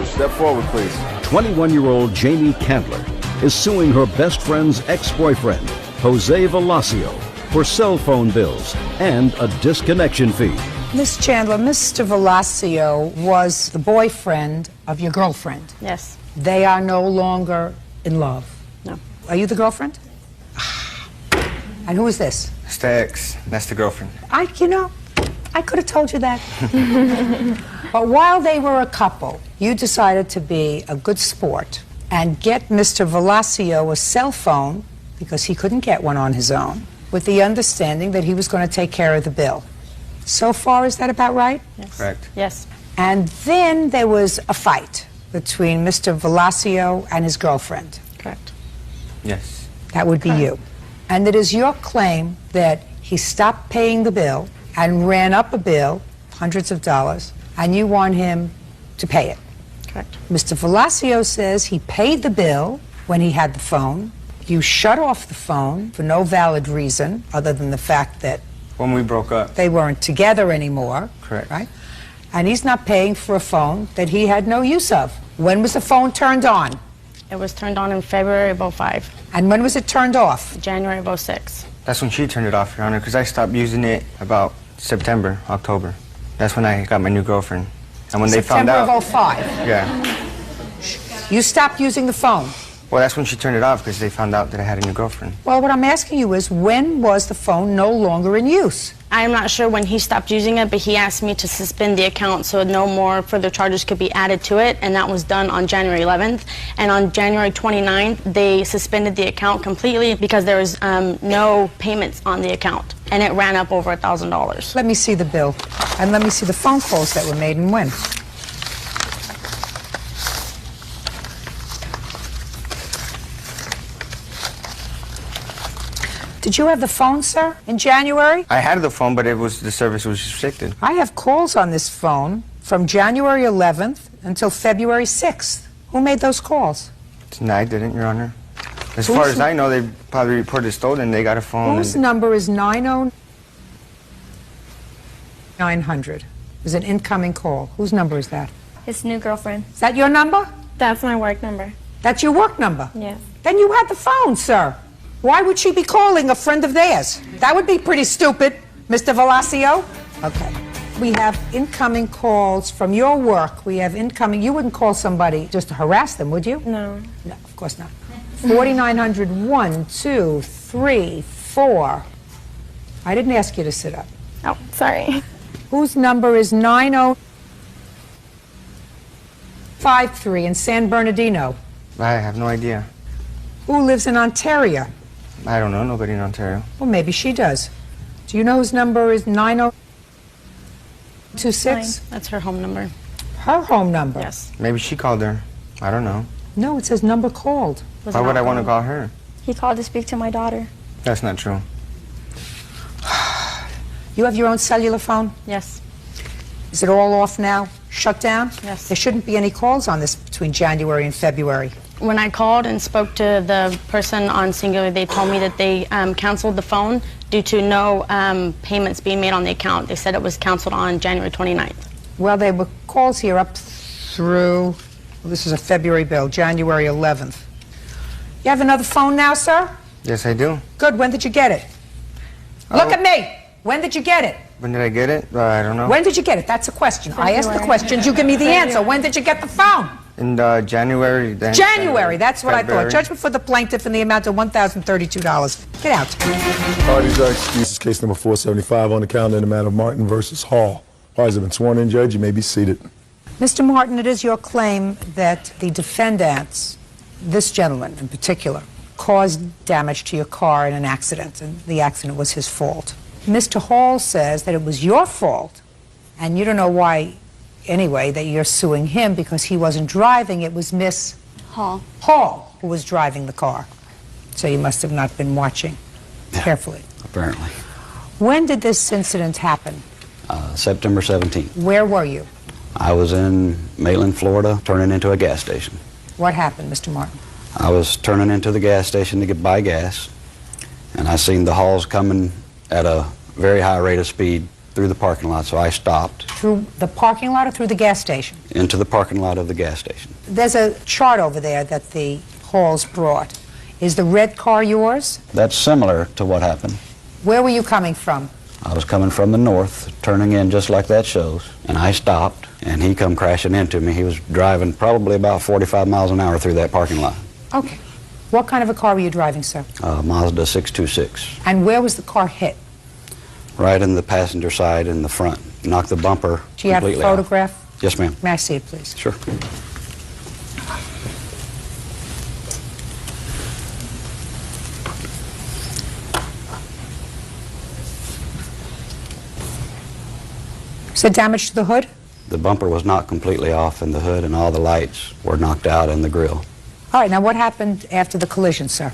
Step forward, please. 21-year-old Jamie Chandler is suing her best friend's ex-boyfriend, Jose Velasio, for cell phone bills and a disconnection fee. Miss Chandler, Mr. Velasio was the boyfriend of your girlfriend. Yes. They are no longer in love. No. Are you the girlfriend? And who is this? It's the ex. That's the girlfriend. I could have told you that. But while they were a couple, you decided to be a good sport and get Mr. Velasio a cell phone because he couldn't get one on his own, with the understanding that he was going to take care of the bill. So far, is that about right? Yes. Correct. Yes. And then there was a fight between Mr. Velasio and his girlfriend. Correct. Yes. That would be you. And it is your claim that he stopped paying the bill and ran up a bill, hundreds of dollars, and you want him to pay it. Correct. Mr. Velasio says he paid the bill when he had the phone. You shut off the phone for no valid reason other than the fact that When we broke up. they weren't together anymore. Correct. Right? And he's not paying for a phone that he had no use of. When was the phone turned on? It was turned on in February of 05. And when was it turned off? January of 06. That's when she turned it off, Your Honor, because I stopped using it about September, October. That's when I got my new girlfriend. And when they found out... September of 05. Yeah. You stopped using the phone. Well, that's when she turned it off because they found out that I had a new girlfriend. Well, what I'm asking you is, when was the phone no longer in use? I'm not sure when he stopped using it, but he asked me to suspend the account so no more further charges could be added to it, and that was done on January 11th. And on January 29th, they suspended the account completely because there was no payments on the account, and it ran up over $1,000. Let me see the bill, and let me see the phone calls that were made and when. Did you have the phone, sir, in January? I had the phone, but the service was restricted. I have calls on this phone from January 11th until February 6th. Who made those calls? No, I didn't, Your Honor. As far as I know, they probably reported stolen. They got a phone. Whose number is 90900? It was an incoming call. Whose number is that? His new girlfriend. Is that your number? That's my work number. That's your work number? Yes. Then you had the phone, sir. Why would she be calling a friend of theirs? That would be pretty stupid, Mr. Velasio. Okay. We have incoming calls from your work. We have incoming. You wouldn't call somebody just to harass them, would you? No. No, of course not. 4900, 1, 2, 3, 4. I didn't ask you to sit up. Oh, sorry. Whose number is 9053 in San Bernardino? I have no idea. Who lives in Ontario? I don't know. Nobody in Ontario. Well, maybe she does. Do you know whose number is 9026? That's her home number. Her home number? Yes. Maybe she called her. I don't know. No, it says number called. Was Why would not I want to called. call her? He called to speak to my daughter. That's not true. You have your own cellular phone? Yes. Is it all off now? Shut down? Yes. There shouldn't be any calls on this between January and February. When I called and spoke to the person on Singular, they told me that they canceled the phone due to no payments being made on the account. They said it was canceled on January 29th. Well, there were calls here up through, well, this is a February bill, January 11th. You have another phone now, sir? Yes, I do. Good. When did you get it? Look at me. When did you get it? When did I get it? I don't know. When did you get it? That's a question. I ask the February. questions, you give me the answer. When did you get the phone? In January. Then January, that's what I February. thought. Judgment for the plaintiff in the amount of $1,032. Get out. Parties are excused. This is case number 475 on the calendar in the matter of Martin versus Hall. Parties have been sworn in, Judge. You may be seated. Mr. Martin, it is your claim that the defendants, this gentleman in particular, caused damage to your car in an accident, and the accident was his fault. Mr. Hall says that it was your fault, and you don't know why, anyway, that you're suing him because he wasn't driving. It was Miss Hall. Hall who was driving the car. So you must have not been watching carefully. Apparently. When did this incident happen? September 17th. Where were you? I was in Maitland, Florida, turning into a gas station. What happened, Mr. Martin? I was turning into the gas station to buy gas, and I seen the Halls coming at a very high rate of speed through the parking lot, so I stopped. Through the parking lot or through the gas station? Into the parking lot of the gas station. There's a chart over there that the Halls brought. Is the red car yours? That's similar to what happened. Where were you coming from? I was coming from the north, turning in just like that shows, and I stopped, and he come crashing into me. He was driving probably about 45 miles an hour through that parking lot. Okay. What kind of a car were you driving, sir? Mazda 626. And where was the car hit? Right in the passenger side in the front. Knocked the bumper Do you have a completely off. photograph? Yes, ma'am. May I see it, please? Sure. Is there damage to the hood? The bumper was knocked completely off, and the hood and all the lights were knocked out in the grill. All right, now what happened after the collision, sir?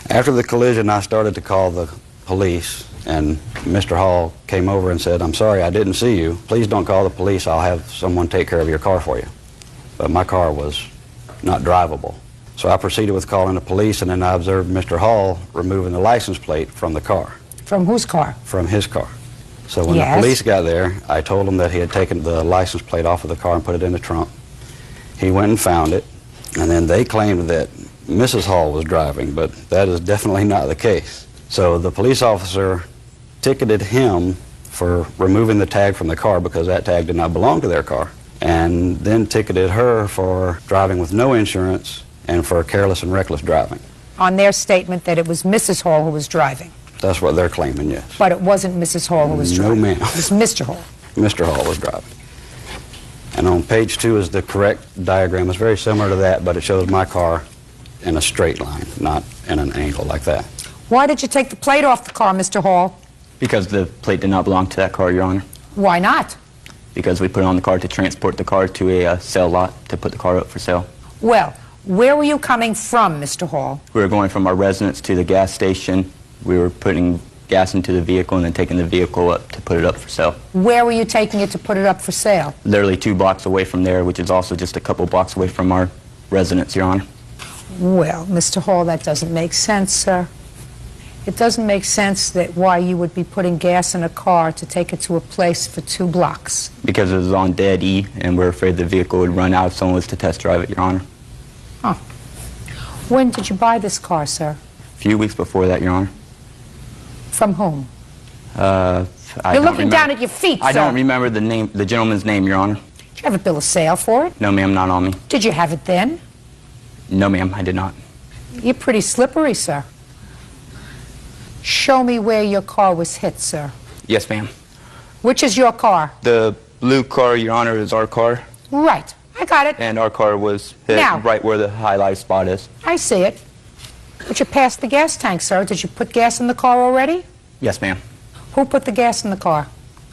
After the collision, I started to call the police, and Mr. Hall came over and said, "I'm sorry, I didn't see you. Please don't call the police. I'll have someone take care of your car for you." But my car was not drivable. So I proceeded with calling the police, and then I observed Mr. Hall removing the license plate from the car. From whose car? From his car. So when Yes. the police got there, I told him that he had taken the license plate off of the car and put it in the trunk. He went and found it, and then they claimed that Mrs. Hall was driving, but that is definitely not the case. So the police officer ticketed him for removing the tag from the car because that tag did not belong to their car, and then ticketed her for driving with no insurance and for careless and reckless driving. On their statement that it was Mrs. Hall who was driving. That's what they're claiming, yes. But it wasn't Mrs. Hall who was No, driving. ma'am. It was Mr. Hall. Mr. Hall was driving. And on page 2 is the correct diagram. It's very similar to that, but it shows my car in a straight line, not in an angle like that. Why did you take the plate off the car, Mr. Hall? Because the plate did not belong to that car, Your Honor. Why not? Because we put it on the car to transport the car to a sale lot to put the car up for sale. Well, where were you coming from, Mr. Hall? We were going from our residence to the gas station. We were putting gas into the vehicle and then taking the vehicle up to put it up for sale. Where were you taking it to put it up for sale? Literally 2 blocks away from there, which is also just a couple blocks away from our residence, Your Honor. Well, Mr. Hall, that doesn't make sense, sir. It doesn't make sense that why you would be putting gas in a car to take it to a place for 2 blocks. Because it was on dead E, and we're afraid the vehicle would run out if someone was to test drive it, Your Honor. Huh. When did you buy this car, sir? A few weeks before that, Your Honor. From whom? I You're don't looking down at your feet, sir. I don't remember the name, the gentleman's name, Your Honor. Did you have a bill of sale for it? No, ma'am, not on me. Did you have it then? No, ma'am, I did not. You're pretty slippery, sir. Show me where your car was hit, sir. Yes, ma'am. Which is your car? The blue car, Your Honor, is our car, Right. I got it. and our car was hit Now. right where the highlight spot is. I see it. But you passed the gas tank, sir. Did you put gas in the car already? Yes, ma'am. Who put the gas in the car?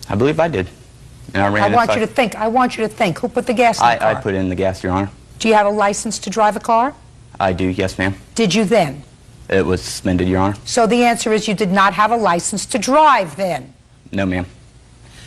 I believe I did. And I ran I it want you to aside. think. I want you to think. Who put the gas in the car? I put in the gas, Your Honor. Do you have a license to drive a car? I do, yes, ma'am. Did you then? It was suspended, Your Honor. So the answer is you did not have a license to drive then. No, ma'am.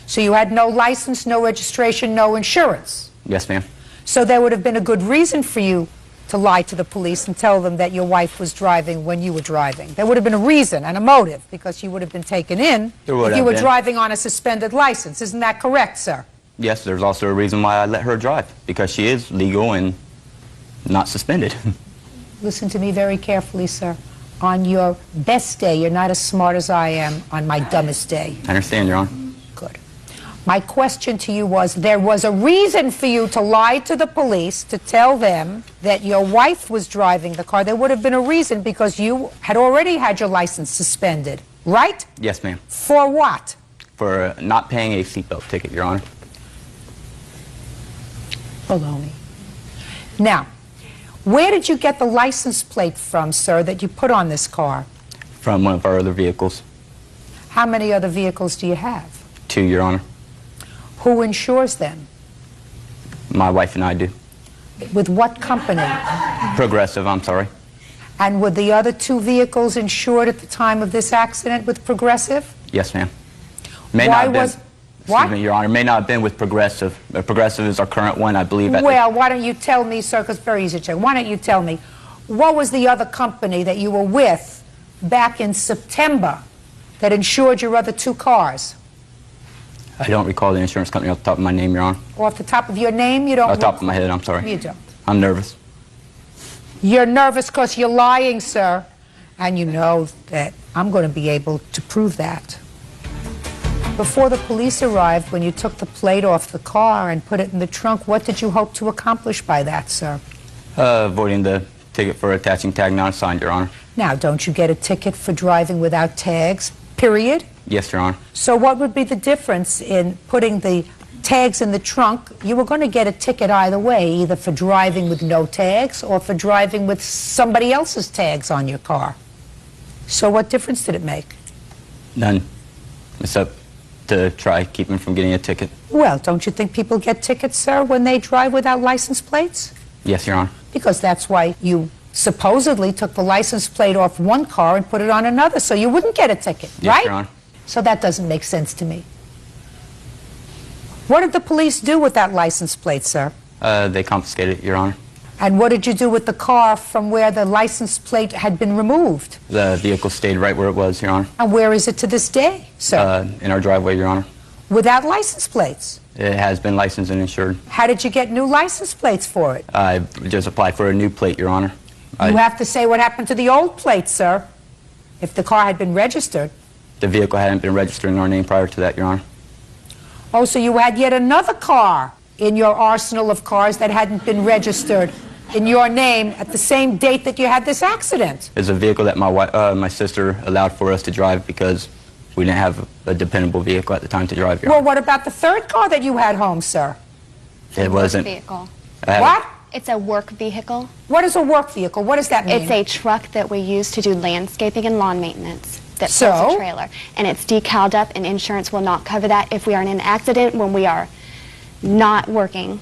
So you had no license, no registration, no insurance. Yes, ma'am. So there would have been a good reason for you to lie to the police and tell them that your wife was driving when you were driving. There would have been a reason and a motive because you would have been taken in There would if you have were been. driving on a suspended license. Isn't that correct, sir? Yes, there's also a reason why I let her drive, because she is legal and not suspended. Listen to me very carefully, sir. On your best day, you're not as smart as I am on my dumbest day. I understand, Your Honor. Good. My question to you was, there was a reason for you to lie to the police to tell them that your wife was driving the car. There would have been a reason because you had already had your license suspended, right? Yes, ma'am. For what? For not paying a seatbelt ticket, Your Honor. Baloney. Now, where did you get the license plate from, sir, that you put on this car? From one of our other vehicles. How many other vehicles do you have? 2, Your Honor. Who insures them? My wife and I do. With what company? Progressive, I'm sorry. And were the other 2 vehicles insured at the time of this accident with Progressive? Yes, ma'am. May Why not have been. was- What? Excuse me, Your Honor. May not have been with Progressive. Progressive is our current one, I believe. Well, why don't you tell me, sir, because it's very easy to check. Why don't you tell me, what was the other company that you were with back in September that insured your other 2 cars? I don't recall the insurance company off the top of my name, Your Honor. Off the top of your name, you don't? Off the top of my head, I'm sorry. You don't. I'm nervous. You're nervous because you're lying, sir. And you know that I'm going to be able to prove that. Before the police arrived, when you took the plate off the car and put it in the trunk, what did you hope to accomplish by that, sir? Avoiding the ticket for attaching tag not assigned, Your Honor. Now, don't you get a ticket for driving without tags, period? Yes, Your Honor. So what would be the difference in putting the tags in the trunk? You were going to get a ticket either way, either for driving with no tags or for driving with somebody else's tags on your car. So what difference did it make? None. Except to try keep him from getting a ticket. Well, don't you think people get tickets, sir, when they drive without license plates? Yes, Your Honor. Because that's why you supposedly took the license plate off one car and put it on another, so you wouldn't get a ticket, Yes, right? Your Honor. So that doesn't make sense to me. What did the police do with that license plate, sir? They confiscated it, Your Honor. And what did you do with the car from where the license plate had been removed? The vehicle stayed right where it was, Your Honor. And where is it to this day, sir? In our driveway, Your Honor. Without license plates? It has been licensed and insured. How did you get new license plates for it? I just applied for a new plate, Your Honor. You have to say what happened to the old plate, sir, if the car had been registered. The vehicle hadn't been registered in our name prior to that, Your Honor. Oh, so you had yet another car in your arsenal of cars that hadn't been registered in your name at the same date that you had this accident. It's a vehicle that my sister allowed for us to drive because we didn't have a dependable vehicle at the time to drive, Your Well, Honor. what about the third car that you had home, sir? It wasn't. Vehicle. What? It's a work vehicle. What is a work vehicle? What does that mean? It's a truck that we use to do landscaping and lawn maintenance. That So? pulls a trailer. And it's decaled up, and insurance will not cover that if we are in an accident when we are not working.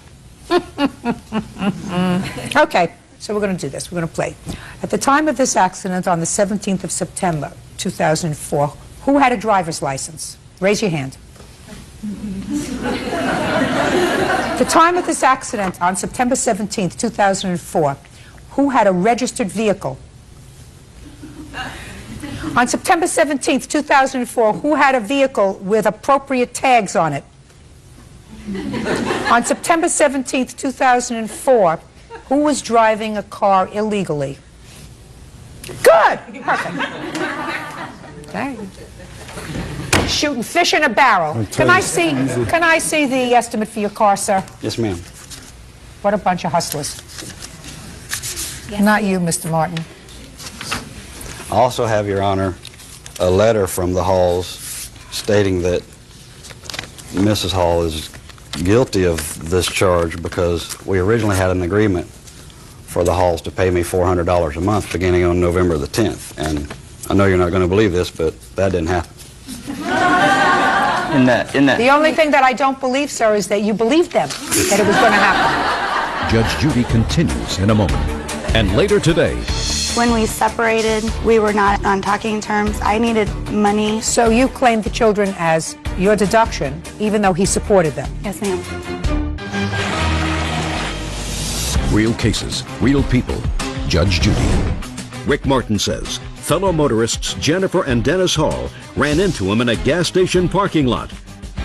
Okay, so we're going to do this. We're going to play. At the time of this accident on the 17th of September, 2004, who had a driver's license? Raise your hand. The time of this accident on September 17th, 2004, who had a registered vehicle? On September 17th, 2004, who had a vehicle with appropriate tags on it? On September 17th, 2004, who was driving a car illegally? Good! Perfect. Okay. Shooting fish in a barrel. Can I see the estimate for your car, sir? Yes, ma'am. What a bunch of hustlers. Not you, Mr. Martin. I also have, Your Honor, a letter from the Halls stating that Mrs. Hall is guilty of this charge because we originally had an agreement for the Halls to pay me $400 a month beginning on November the 10th. And I know you're not going to believe this, but that didn't happen. The only thing that I don't believe, sir, is that you believed them, that it was going to happen. Judge Judy continues in a moment. And later today, When we separated, we were not on talking terms. I needed money. So you claimed the children as your deduction, even though he supported them? Yes, ma'am. real cases, real people. Judge Judy. Rick Martin says fellow motorists Jennifer and Dennis Hall ran into him in a gas station parking lot.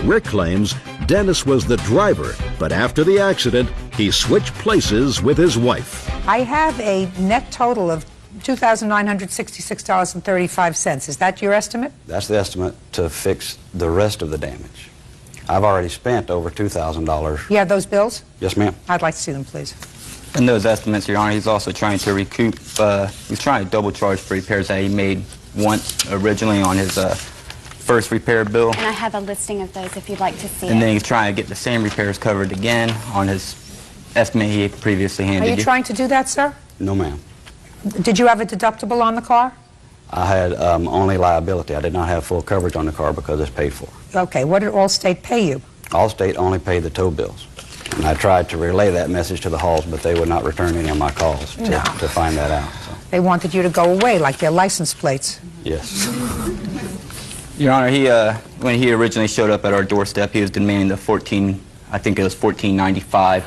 Rick claims Dennis was the driver, but after the accident, he switched places with his wife. I have a net total of $2,966.35. Is that your estimate? That's the estimate to fix the rest of the damage. I've already spent over $2,000. You have those bills? Yes, ma'am. I'd like to see them, please. In those estimates, Your Honor, he's also trying to recoup, he's trying to double charge for repairs that he made once originally on his first repair bill. And I have a listing of those if you'd like to see it. And then he's trying to get the same repairs covered again on his estimate he had previously handed Are you trying to do that, sir? No, ma'am. Did you have a deductible on the car? I had only liability. I did not have full coverage on the car because it's paid for. Okay, what did Allstate pay you? Allstate only paid the tow bills. And I tried to relay that message to the Halls, but they would not return any of my calls to find that out. So. They wanted you to go away like their license plates. Yes. Your Honor, when he originally showed up at our doorstep, he was demanding the $14.95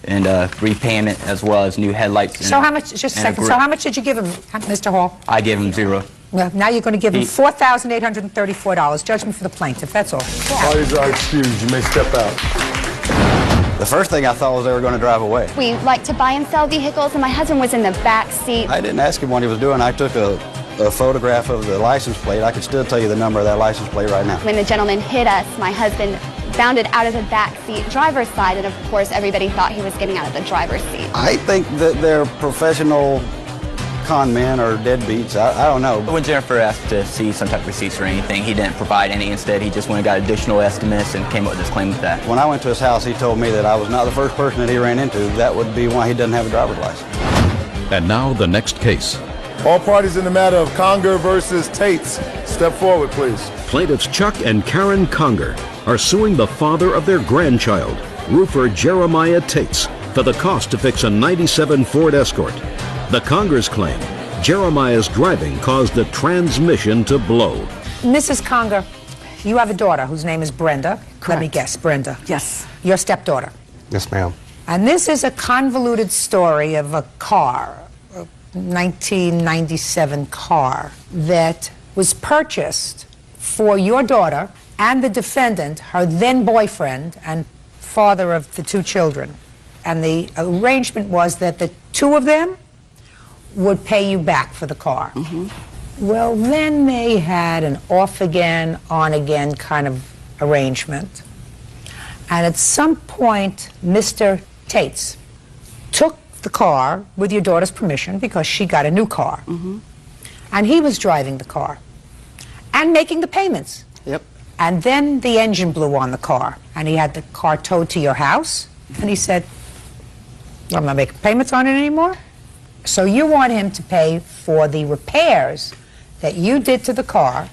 and repayment as well as new headlights. So how much, just a second, so how much did you give him, Mr. Hall? I gave him $0. Well, now you're going to give him $4,834. Judgment for the plaintiff, that's all. Parties are excused. You may step out. The first thing I thought was they were going to drive away. We like to buy and sell vehicles, and my husband was in the back seat. I didn't ask him what he was doing. I took a photograph of the license plate. I can still tell you the number of that license plate right now. When the gentleman hit us, my husband bounded out of the back seat, driver's side, and of course everybody thought he was getting out of the driver's seat. I think that they're professional con men or deadbeats. I don't know. When Jennifer asked to see some type of receipts or anything, he didn't provide any. Instead, he just went and got additional estimates and came up with this claim with that. When I went to his house, he told me that I was not the first person that he ran into. That would be why he doesn't have a driver's license. And now the next case. All parties in the matter of Conger versus Tates, step forward, please. Plaintiffs Chuck and Karen Conger are suing the father of their grandchild, roofer Jeremiah Tates, for the cost to fix a '97 Ford Escort. The Congers claim Jeremiah's driving caused the transmission to blow. Mrs. Conger, you have a daughter whose name is Brenda. Correct. Let me guess, Brenda. Yes. Your stepdaughter. Yes, ma'am. And this is a convoluted story of a car, a 1997 car, that was purchased for your daughter and the defendant, her then boyfriend and father of the two children. And the arrangement was that the two of them would pay you back for the car. Well, then they had an off-again, on-again kind of arrangement. And at some point, Mr. Tates took the car with your daughter's permission because she got a new car. And he was driving the car and making the payments. Yep. And then the engine blew on the car, and he had the car towed to your house, and he said, I'm not making payments on it anymore. So you want him to pay for the repairs that you did to the car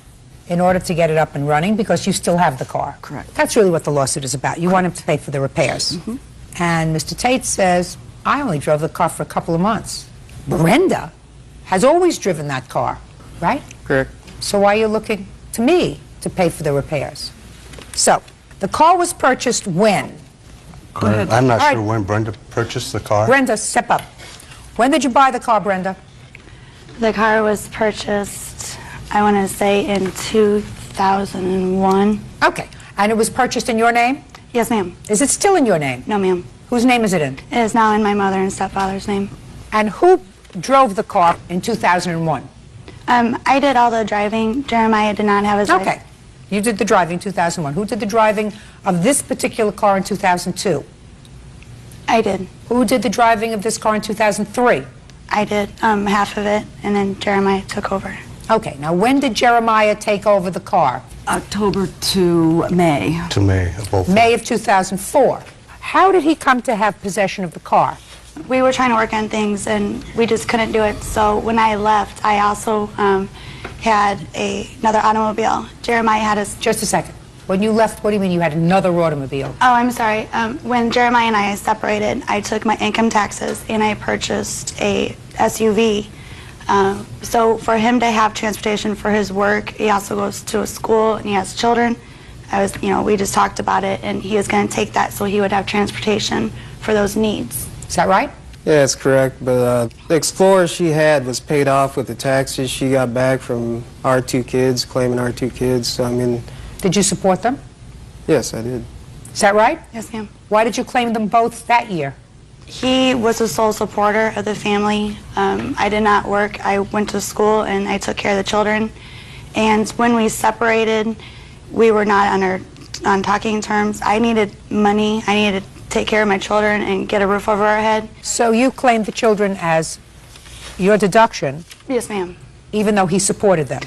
in order to get it up and running because you still have the car. Correct. That's really what the lawsuit is about. You want him to pay for the repairs. And Mr. Tate says, I only drove the car for a couple of months. Brenda has always driven that car, right? Correct. So why are you looking to me to pay for the repairs? So, the car was purchased when? Go ahead. I'm not All sure right. when Brenda purchased the car. Brenda, step up. When did you buy the car, Brenda? The car was purchased, I want to say, in 2001. Okay. And it was purchased in your name? Yes, ma'am. Is it still in your name? No, ma'am. Whose name is it in? It is now in my mother and stepfather's name. And who drove the car in 2001? I did all the driving. Jeremiah did not have his Okay. license. You did the driving in 2001. Who did the driving of this particular car in 2002? I did. Who did the driving of this car in 2003? I did half of it, and then Jeremiah took over. Okay. Now, when did Jeremiah take over the car? October to May. To May of 04. May of 2004. How did he come to have possession of the car? We were trying to work on things, and we just couldn't do it. So when I left, I also had another automobile. Jeremiah had his... Just a second. When you left, what do you mean you had another automobile? Oh, I'm sorry. When Jeremiah and I separated, I took my income taxes and I purchased a SUV. So for him to have transportation for his work, he also goes to a school and he has children. We just talked about it, and he was going to take that so he would have transportation for those needs. Is that right? Yeah, that's correct. But the Explorer she had was paid off with the taxes she got back from our two kids, claiming our two kids. So, I mean... Did you support them? Yes, I did. Is that right? Yes, ma'am. Why did you claim them both that year? He was the sole supporter of the family. I did not work. I went to school and I took care of the children. And when we separated, we were not on talking terms. I needed money. I needed to take care of my children and get a roof over our head. So you claimed the children as your deduction, Yes, ma'am. even though he supported them?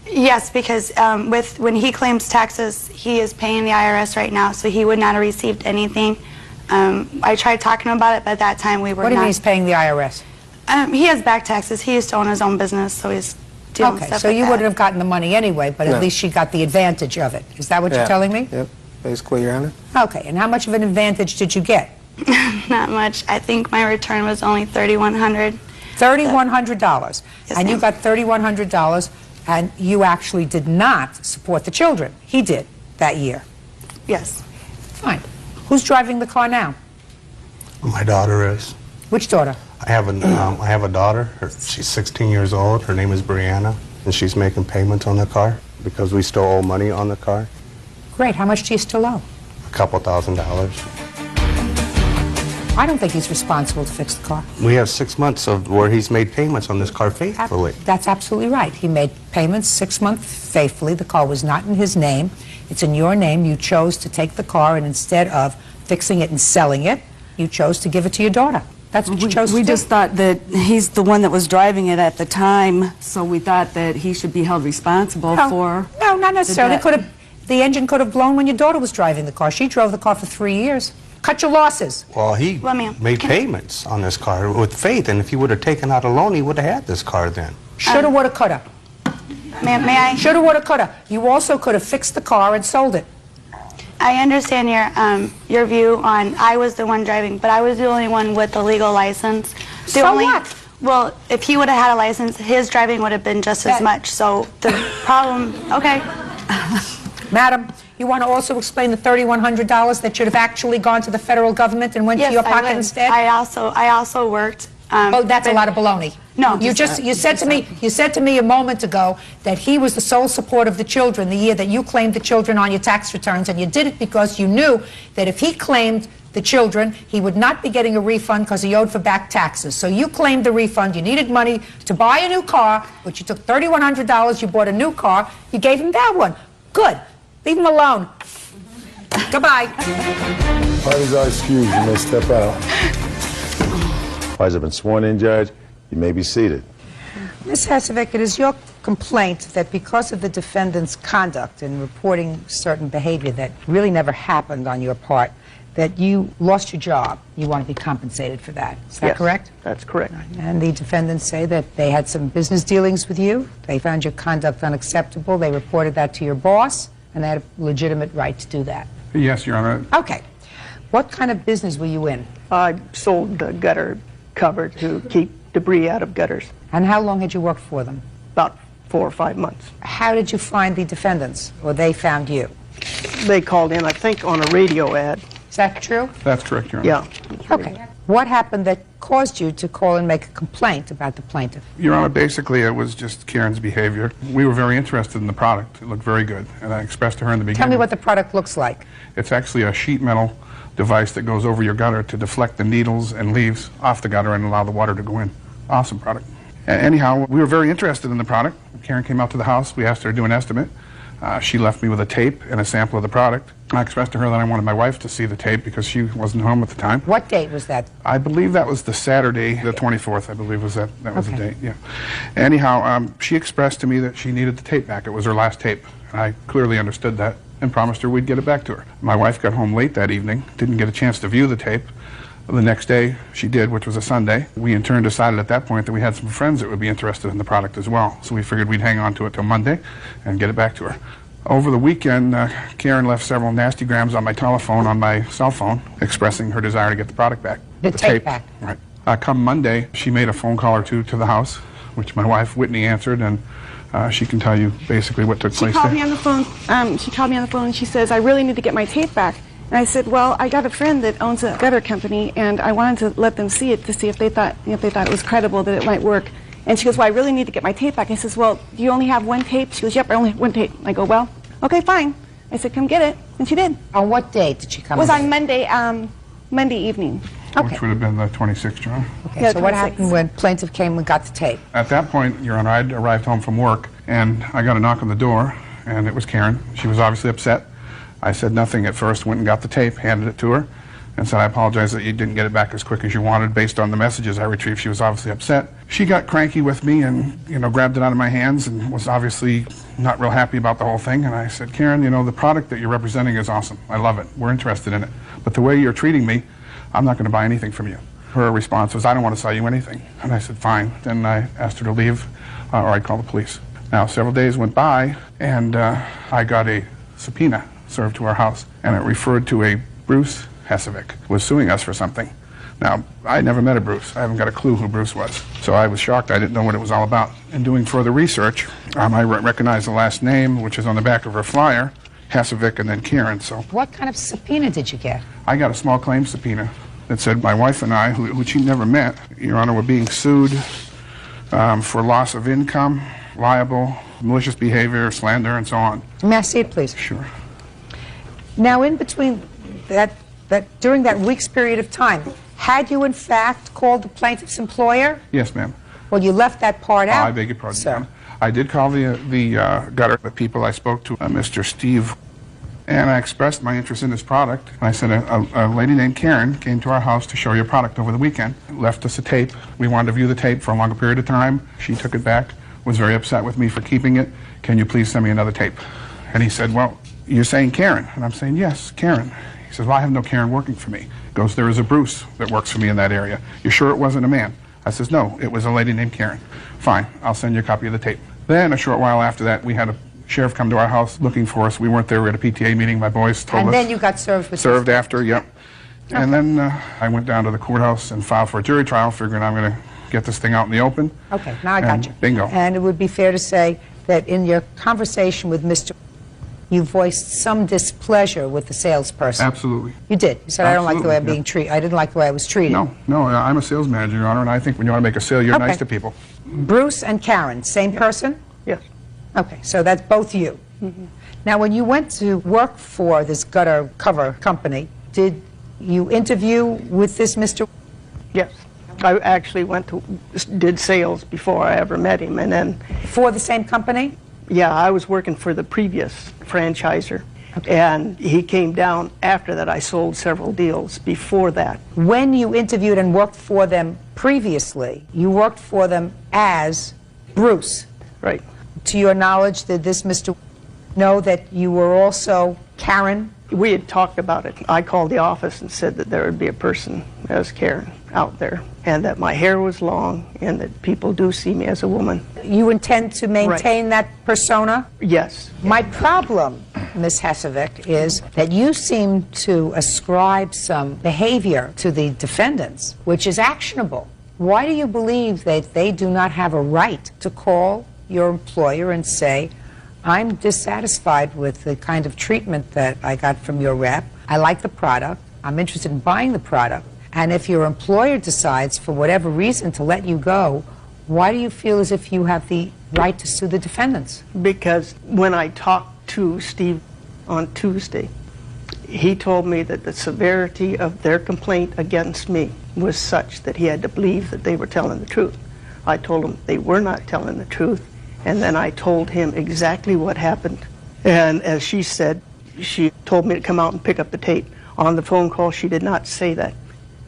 Yes, because when he claims taxes, he is paying the IRS right now, so he would not have received anything. I tried talking to him about it, but at that time we were What do you not. mean he's paying the IRS? He has back taxes. He used to own his own business, so he's dealing with Okay, stuff so like you that. wouldn't have gotten the money anyway, but No. at least she got the advantage of it. Is that what you're Yeah. telling me? Yep, basically, Your Honor. Okay, and how much of an advantage did you get? Not much. I think my return was only $3,100. $3,100. Yes, And you ma'am. got $3,100, and you actually did not support the children. He did that year. Yes. Fine. Who's driving the car now? My daughter is. Which daughter? I have a daughter. She's 16 years old. Her name is Brianna. And she's making payments on the car because we still owe money on the car. Great. How much do you still owe? A couple $1,000s. I don't think he's responsible to fix the car. We have 6 months of where he's made payments on this car faithfully. That's absolutely right. He made payments 6 months faithfully. The car was not in his name. It's in your name. You chose to take the car, and instead of fixing it and selling it, you chose to give it to your daughter. That's what you chose to do. We just thought that he's the one that was driving it at the time, so we thought that he should be held responsible for... No, not necessarily. The engine could have blown when your daughter was driving the car. She drove the car for 3 years. Cut your losses. Well, he made payments on this car with faith, and if he would have taken out a loan, he would have had this car then. Shoulda, woulda, coulda. May I? Shoulda, woulda, coulda. You also could have fixed the car and sold it. I understand your view on I was the one driving, but I was the only one with the legal license. What? Well, if he would have had a license, his driving would have been just as much. So the problem, okay. Madam, you want to also explain the $3,100 that should have actually gone to the federal government and went to your pocket instead? I also worked. Oh, that's a lot of baloney. No. You said to me a moment ago that he was the sole support of the children the year that you claimed the children on your tax returns, and you did it because you knew that if he claimed the children, he would not be getting a refund because he owed for back taxes. So you claimed the refund. You needed money to buy a new car, which you took $3,100. You bought a new car. You gave him that one. Good. Leave him alone. Goodbye. Parties are excused. You may step out. Parties have been sworn in, Judge. You may be seated. Ms. Hasevic, it is your complaint that because of the defendant's conduct in reporting certain behavior that really never happened on your part, that you lost your job. You want to be compensated for that. Is that correct? That's correct. And the defendants say that they had some business dealings with you. They found your conduct unacceptable. They reported that to your boss, and they had a legitimate right to do that. Yes, Your Honor. Okay. What kind of business were you in? I sold the gutter cover to keep debris out of gutters. And how long had you worked for them? About 4 or 5 months. How did you find the defendants, or they found you? They called in, I think, on a radio ad. Is that true? That's correct, Your Honor. Yeah. Okay. What happened that caused you to call and make a complaint about the plaintiff? Your Honor, basically it was just Karen's behavior. We were very interested in the product. It looked very good, and I expressed to her in the beginning. Tell me what the product looks like. It's actually a sheet metal device that goes over your gutter to deflect the needles and leaves off the gutter and allow the water to go in. Awesome product. Anyhow, we were very interested in the product. Karen came out to the house. We asked her to do an estimate. She left me with a tape and a sample of the product. I expressed to her that I wanted my wife to see the tape because she wasn't home at the time. What date was that? I believe that was the Saturday, the 24th, I believe was that was the date, yeah. Anyhow, she expressed to me that she needed the tape back. It was her last tape, and I clearly understood that and promised her we'd get it back to her. My wife got home late that evening, didn't get a chance to view the tape. The next day, she did, which was a Sunday. We in turn decided at that point that we had some friends that would be interested in the product as well. So we figured we'd hang on to it till Monday and get it back to her. Over the weekend, Karen left several nasty grams on my telephone, on my cell phone, expressing her desire to get the product back. The tape back. Right. Come Monday, she made a phone call or two to the house, which my wife, Whitney, answered, and she can tell you basically what took place there. She called me on the phone, and she says, I really need to get my tape back. And I said, well, I got a friend that owns a gutter company, and I wanted to let them see it to see if they thought it was credible, that it might work. And she goes, well, I really need to get my tape back. I says, well, do you only have one tape? She goes, yep, I only have one tape. I go, well, okay, fine. I said, come get it. And she did. On what date did she come? It was on Monday evening. Okay. Which would have been the 26th, Your Honor. Okay, Yeah, so what 26. happened when plaintiff came and got the tape? At that point, Your Honor, I'd arrived home from work, and I got a knock on the door, and it was Karen. She was obviously upset. I said nothing at first, went and got the tape, handed it to her, and said, I apologize that you didn't get it back as quick as you wanted based on the messages I retrieved. She was obviously upset. She got cranky with me and, grabbed it out of my hands and was obviously not real happy about the whole thing. And I said, Karen, the product that you're representing is awesome. I love it. We're interested in it. But the way you're treating me, I'm not going to buy anything from you. Her response was, I don't want to sell you anything. And I said, fine. Then I asked her to leave or I'd call the police. Now, several days went by and I got a subpoena served to our house, and it referred to a Bruce Hasevic was suing us for something. Now, I never met a Bruce. I haven't got a clue who Bruce was. So I was shocked. I didn't know what it was all about. In doing further research, I recognized the last name, which is on the back of her flyer, Hasevic and then Karen. So what kind of subpoena did you get? I got a small claims subpoena that said my wife and I, who she never met, Your Honor, were being sued for loss of income liable, malicious behavior, slander, and so on. May I see it, please? Sure. Now, in between during that week's period of time, had you in fact called the plaintiff's employer? Yes, ma'am. Well, you left that part out. I beg your pardon, sir. ma'am. I did call the gutter people. I spoke to Mr. Steve, and I expressed my interest in this product. And I said a lady named Karen came to our house to show your product over the weekend, left us a tape. We wanted to view the tape for a longer period of time. She took it back, was very upset with me for keeping it. Can you please send me another tape? And he said, well, you're saying Karen? And I'm saying, yes, Karen. He says, well, I have no Karen working for me. He goes, there is a Bruce that works for me in that area. You're sure it wasn't a man? I says, no, it was a lady named Karen. Fine, I'll send you a copy of the tape. Then a short while after that, we had a sheriff come to our house looking for us. We weren't there. We had a PTA meeting. My boys told us. And then you got served with served after, yep. Okay. And then I went down to the courthouse and filed for a jury trial, figuring I'm going to get this thing out in the open. Okay, now I got you. Bingo. And it would be fair to say that in your conversation with Mr. you voiced some displeasure with the salesperson. Absolutely. You did. You said, I don't like the way I'm being treated. I didn't like the way I was treated. No, I'm a sales manager, Your Honor, and I think when you want to make a sale, you're nice to people. Bruce and Karen, same person? Yes. Okay, so that's both you. Mm-hmm. Now, when you went to work for this gutter cover company, did you interview with this Mr.? Yes. I actually did sales before I ever met him, and then... For the same company? Yeah, I was working for the previous franchisor, and he came down after that. I sold several deals before that. When you interviewed and worked for them previously, you worked for them as Bruce. Right. To your knowledge, did this Mr. know that you were also Karen? We had talked about it. I called the office and said that there would be a person as Karen out there, and that my hair was long, and that people do see me as a woman. You intend to maintain that persona? Yes. My problem, Ms. Hessevic, is that you seem to ascribe some behavior to the defendants, which is actionable. Why do you believe that they do not have a right to call your employer and say, I'm dissatisfied with the kind of treatment that I got from your rep. I like the product. I'm interested in buying the product. And if your employer decides, for whatever reason, to let you go, why do you feel as if you have the right to sue the defendants? Because when I talked to Steve on Tuesday, he told me that the severity of their complaint against me was such that he had to believe that they were telling the truth. I told him they were not telling the truth, and then I told him exactly what happened. And as she said, she told me to come out and pick up the tape. On the phone call, she did not say that.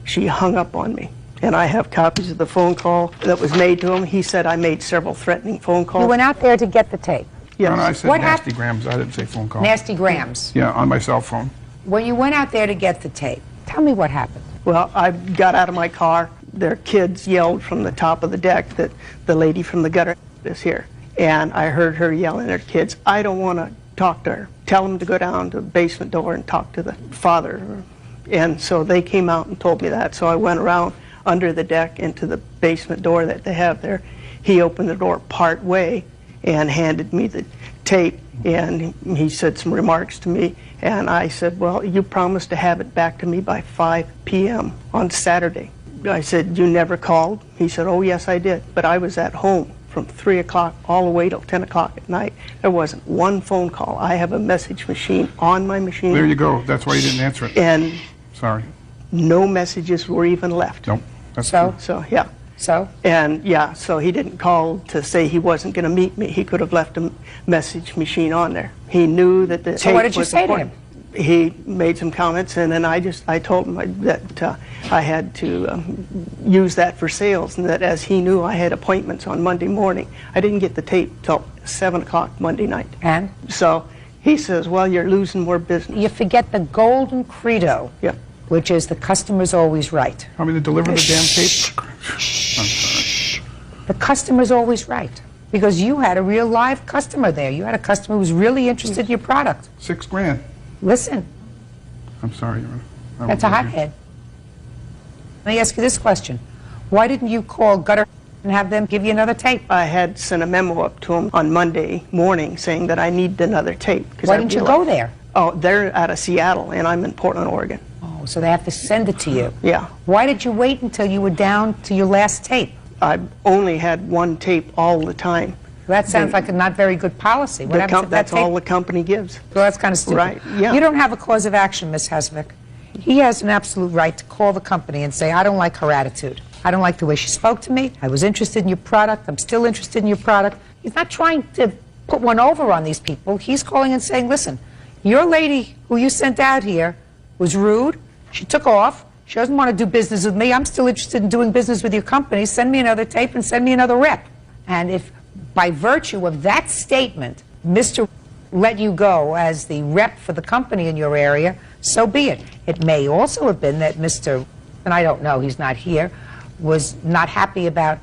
She hung up on me. And I have copies of the phone call that was made to him. He said I made several threatening phone calls. You went out there to get the tape? Yes. No, I said nasty grams. I didn't say phone call. Nasty grams? Yeah, on my cell phone. When you went out there to get the tape, tell me what happened. Well, I got out of my car. Their kids yelled from the top of the deck that the lady from the gutter is here. And I heard her yelling at her kids, I don't want to talk to her. Tell them to go down to the basement door and talk to the father. And so they came out and told me that. So I went around under the deck into the basement door that they have there. He opened the door part way and handed me the tape, and he said some remarks to me. And I said, well, you promised to have it back to me by 5 p.m. on Saturday. I said, you never called? He said, oh, yes, I did. But I was at home from 3 o'clock all the way till 10 o'clock at night. There wasn't one phone call. I have a message machine on my machine. There you go. That's why you didn't answer it. And sorry. No messages were even left. Nope. That's so? true. So, yeah. So? And, yeah, so he didn't call to say he wasn't going to meet me. He could have left a message machine on there. He knew that the So what did you say important. to him? He made some comments, and then I told him that I had to use that for sales, and that as he knew I had appointments on Monday morning. I didn't get the tape till 7 o'clock Monday night. And? So he says, well, you're losing more business. You forget the golden credo, which is the customer's always right. Want me to deliver the damn tape? I'm sorry. The customer's always right. Because you had a real live customer there. You had a customer who was really interested in your product. $6 grand. Listen. I'm sorry, Your Honor. That's a hothead. Let me ask you this question. Why didn't you call Gutter and have them give you another tape? I had sent a memo up to him on Monday morning saying that I need another tape. Why didn't you go there? Oh, they're out of Seattle, and I'm in Portland, Oregon. Oh, so they have to send it to you. Yeah. Why did you wait until you were down to your last tape? I only had one tape all the time. That sounds like a not very good policy. What happens if that That's all the company gives. Well, that's kind of stupid. Right, yeah. You don't have a cause of action, Ms. Hesvik. He has an absolute right to call the company and say, I don't like her attitude. I don't like the way she spoke to me. I was interested in your product. I'm still interested in your product. He's not trying to put one over on these people. He's calling and saying, listen, your lady who you sent out here was rude. She took off. She doesn't want to do business with me. I'm still interested in doing business with your company. Send me another tape and send me another rep. And if by virtue of that statement, Mr. let you go as the rep for the company in your area, so be it. It may also have been that Mr., and I don't know, he's not here, was not happy about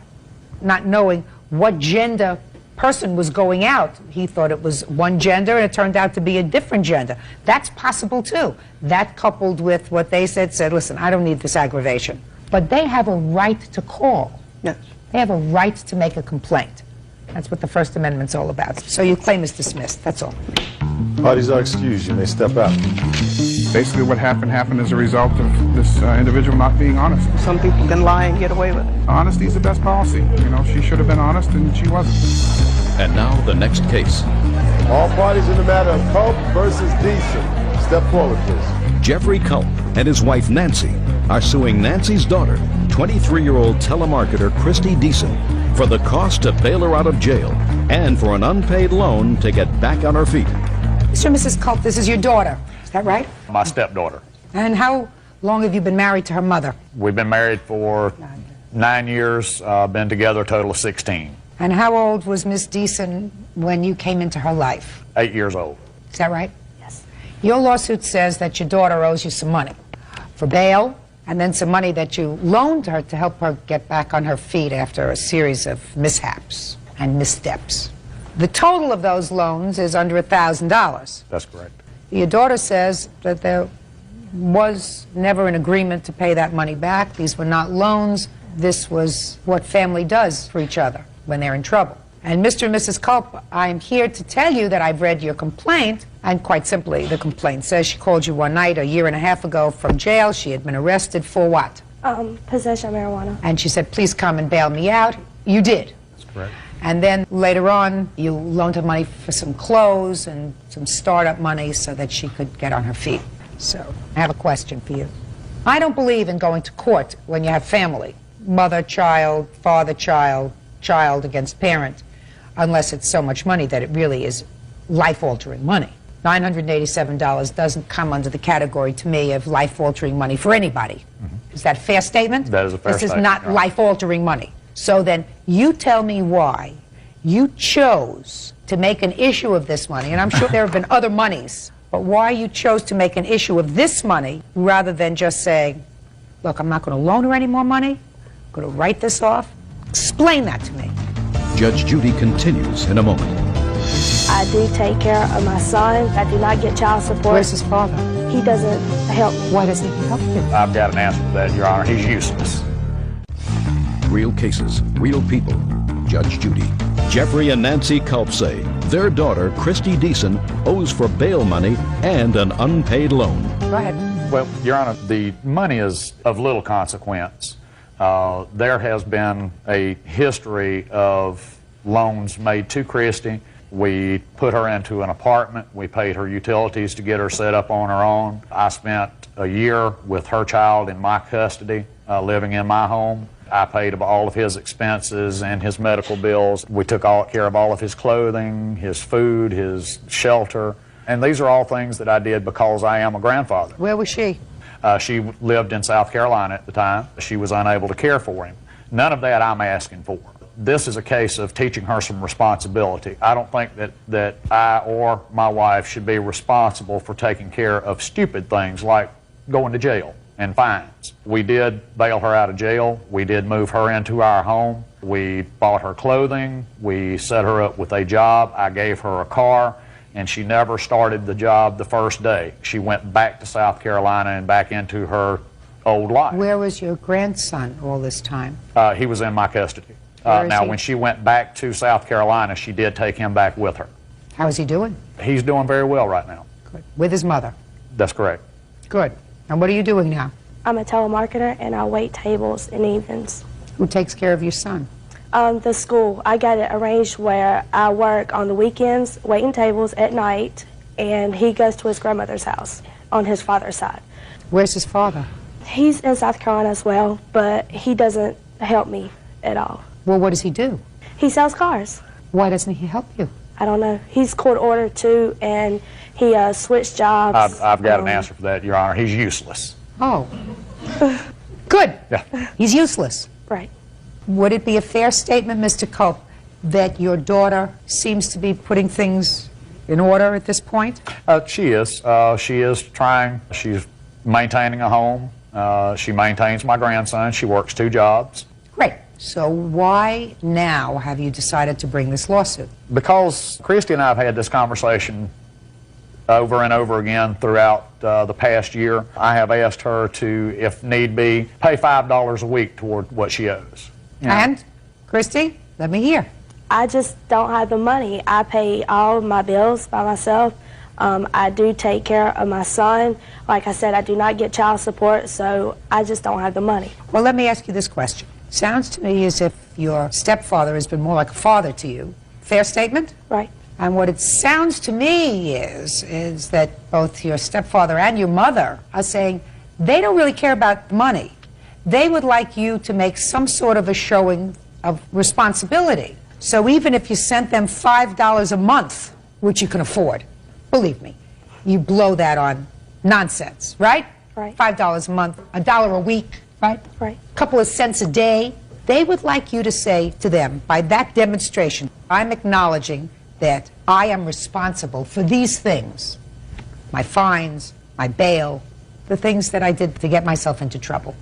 not knowing what gender person was going out. He thought it was one gender and it turned out to be a different gender. That's possible too. That coupled with what they said, listen, I don't need this aggravation. But they have a right to call. Yes. They have a right to make a complaint. That's what the First Amendment's all about. So your claim is dismissed, that's all. Parties are excused. You may step out. Basically what happened as a result of this individual not being honest. Some people can lie and get away with it. Honesty is the best policy. You know, she should have been honest and she wasn't. And now the next case. All parties in the matter of Culp versus Diesel. Step forward, please. Jeffrey Culp and his wife Nancy are suing Nancy's daughter, 23-year-old telemarketer Christy Diesel, for the cost to bail her out of jail and for an unpaid loan to get back on her feet. Mr. and Mrs. Culp, this is your daughter. Is that right? My stepdaughter. And how long have you been married to her mother? We've been married for 9 years, been together a total of 16. And how old was Miss Deason when you came into her life? 8 years old. Is that right? Yes. Your lawsuit says that your daughter owes you some money for bail and then some money that you loaned her to help her get back on her feet after a series of mishaps and missteps. The total of those loans is under $1,000. That's correct. Your daughter says that there was never an agreement to pay that money back. These were not loans. This was what family does for each other when they're in trouble. And Mr. and Mrs. Culp, I'm here to tell you that I've read your complaint, and quite simply, the complaint says she called you one night a year and a half ago from jail. She had been arrested for what? Possession of marijuana. And she said, please come and bail me out. You did. That's correct. And then later on, you loaned her money for some clothes and some startup money so that she could get on her feet. So, I have a question for you. I don't believe in going to court when you have family. Mother, child, father, child, child against parent, unless it's so much money that it really is life-altering money. $987 doesn't come under the category, to me, of life-altering money for anybody. Mm-hmm. Is that a fair statement? That is a fair statement. This is not life-altering money. So then, you tell me why you chose to make an issue of this money, and I'm sure there have been other monies, but why you chose to make an issue of this money rather than just saying, look, I'm not going to loan her any more money, I'm going to write this off. Explain that to me. Judge Judy continues in a moment. I do take care of my son. I do not get child support. Where's his father? He doesn't help. Why doesn't he help you? I've got an answer to that, Your Honor. He's useless. Real cases, real people. Judge Judy. Jeffrey and Nancy Culp say their daughter, Christy Diesel, owes for bail money and an unpaid loan. Go ahead. Well, Your Honor, the money is of little consequence. There has been a history of loans made to Christy. We put her into an apartment. We paid her utilities to get her set up on her own. I spent a year with her child in my custody, living in my home. I paid all of his expenses and his medical bills. We took care of all of his clothing, his food, his shelter. And these are all things that I did because I am a grandfather. Where was she? She lived in South Carolina at the time. She was unable to care for him. None of that I'm asking for. This is a case of teaching her some responsibility. I don't think that I or my wife should be responsible for taking care of stupid things like going to jail and fines. We did bail her out of jail. We did move her into our home. We bought her clothing. We set her up with a job. I gave her a car, and she never started the job the first day. She went back to South Carolina and back into her old life. Where was your grandson all this time? He was in my custody. Where is now, he? when she went back to South Carolina, she did take him back with her. How is he doing? He's doing very well right now. Good. With his mother? That's correct. Good. And what are you doing now? I'm a telemarketer, and I wait tables in evenings. Who takes care of your son? The school. I got it arranged where I work on the weekends, waiting tables at night, and he goes to his grandmother's house on his father's side. Where's his father? He's in South Carolina as well, but he doesn't help me at all. Well, what does he do? He sells cars. Why doesn't he help you? I don't know. He's court ordered too, and he switched jobs. I've got an answer for that, Your Honor. He's useless. Oh. Good. Yeah. He's useless. Right. Would it be a fair statement, Mr. Culp, that your daughter seems to be putting things in order at this point? She is. She is trying. She's maintaining a home. She maintains my grandson. She works 2 jobs. Great. So why now have you decided to bring this lawsuit? Because Christy and I have had this conversation over and over again throughout the past year. I have asked her to, if need be, pay $5 a week toward what she owes. You know? And, Christy, let me hear. I just don't have the money. I pay all of my bills by myself. I do take care of my son. Like I said, I do not get child support, so I just don't have the money. Well, let me ask you this question. Sounds to me as if your stepfather has been more like a father to you. Fair statement? Right. And what it sounds to me is that both your stepfather and your mother are saying they don't really care about the money. They would like you to make some sort of a showing of responsibility. So even if you sent them $5 a month, which you can afford, believe me, you blow that on nonsense, right? Right. $5 a month, $1 a week, right? Right. A couple of cents a day. They would like you to say to them, by that demonstration, I'm acknowledging that I am responsible for these things, my fines, my bail, the things that I did to get myself into trouble.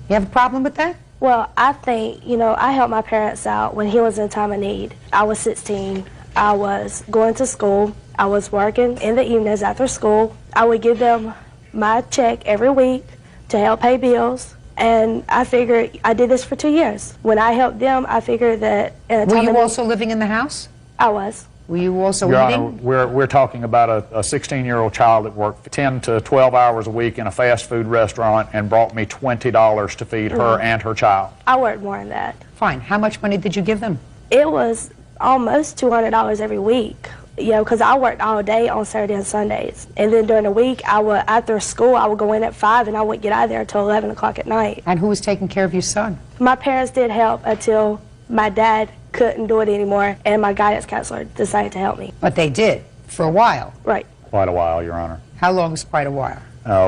You have a problem with that? Well, I think, I helped my parents out when he was in time of need. I was 16. I was going to school. I was working in the evenings after school. I would give them my check every week to help pay bills. And I figured I did this for 2 years. When I helped them, I figured that in a time Were you of also living in the house? I was. Were you also Your eating? Honor, we're talking about a 16-year-old child that worked 10 to 12 hours a week in a fast food restaurant and brought me $20 to feed her and her child. I worked more than that. Fine. How much money did you give them? It was almost $200 every week. Because I worked all day on Saturday and Sundays. And then during the week, after school, I would go in at 5 and I wouldn't get out of there until 11 o'clock at night. And who was taking care of your son? My parents did help until my dad couldn't do it anymore and my guidance counselor decided to help me. But they did, for a while. Right. Quite a while, Your Honor. How long is quite a while?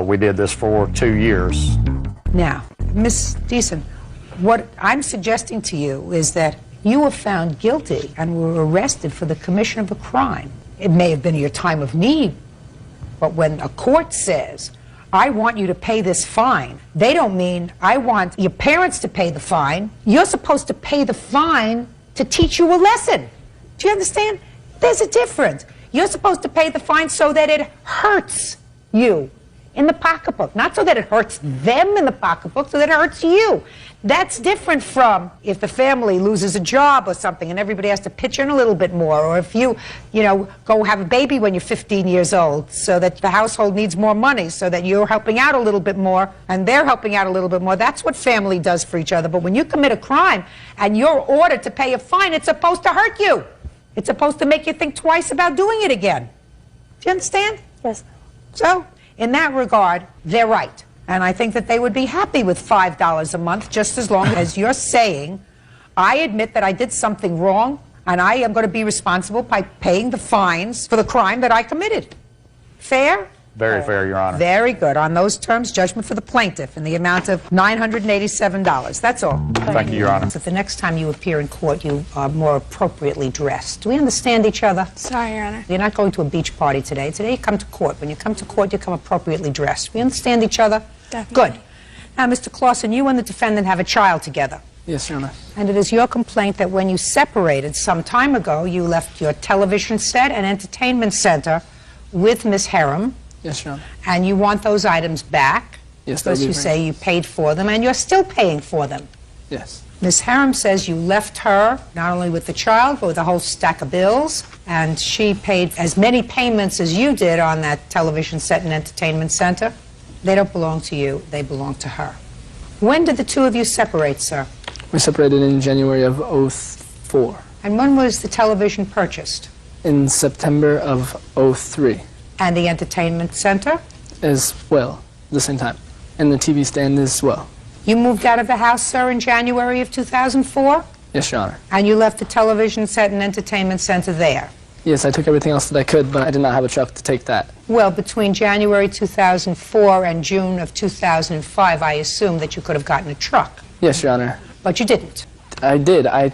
We did this for 2 years. Now, Miss Diesel, what I'm suggesting to you is that you were found guilty and were arrested for the commission of a crime. It may have been your time of need, but when a court says, I want you to pay this fine, they don't mean I want your parents to pay the fine. You're supposed to pay the fine to teach you a lesson. Do you understand? There's a difference. You're supposed to pay the fine so that it hurts you in the pocketbook, not so that it hurts them in the pocketbook, so that it hurts you. That's different from if the family loses a job or something and everybody has to pitch in a little bit more, or if you go have a baby when you're 15 years old so that the household needs more money so that you're helping out a little bit more and they're helping out a little bit more. That's what family does for each other. But when you commit a crime and you're ordered to pay a fine, it's supposed to hurt you. It's supposed to make you think twice about doing it again. Do you understand? Yes. So, in that regard, they're right. And I think that they would be happy with $5 a month, just as long as you're saying, I admit that I did something wrong, and I am going to be responsible by paying the fines for the crime that I committed. Fair? Very fair, Your Honor. Very good. On those terms, judgment for the plaintiff in the amount of $987. That's all. Thank you, Your Honor. So the next time you appear in court, you are more appropriately dressed. Do we understand each other? Sorry, Your Honor. You're not going to a beach party today. Today you come to court. When you come to court, you come appropriately dressed. We understand each other? Definitely. Good. Now, Mr. Clausen, you and the defendant have a child together. Yes, Your Honor. And it is your complaint that when you separated some time ago, you left your television set and entertainment center with Miss Herem. Yes, Your Honor. And you want those items back. Yes, because you say you paid for them, and you're still paying for them. Yes. Ms. Herem says you left her not only with the child, but with a whole stack of bills, and she paid as many payments as you did on that television set and entertainment center. They don't belong to you, they belong to her. When did the two of you separate, sir? We separated in January of '04. And when was the television purchased? In September of '03. And the entertainment center? As well, the same time. And the TV stand as well. You moved out of the house, sir, in January of 2004? Yes, Your Honor. And you left the television set and entertainment center there? Yes, I took everything else that I could, but I did not have a truck to take that. Well, between January 2004 and June of 2005, I assume that you could have gotten a truck. Yes, Your Honor. But you didn't. I did. I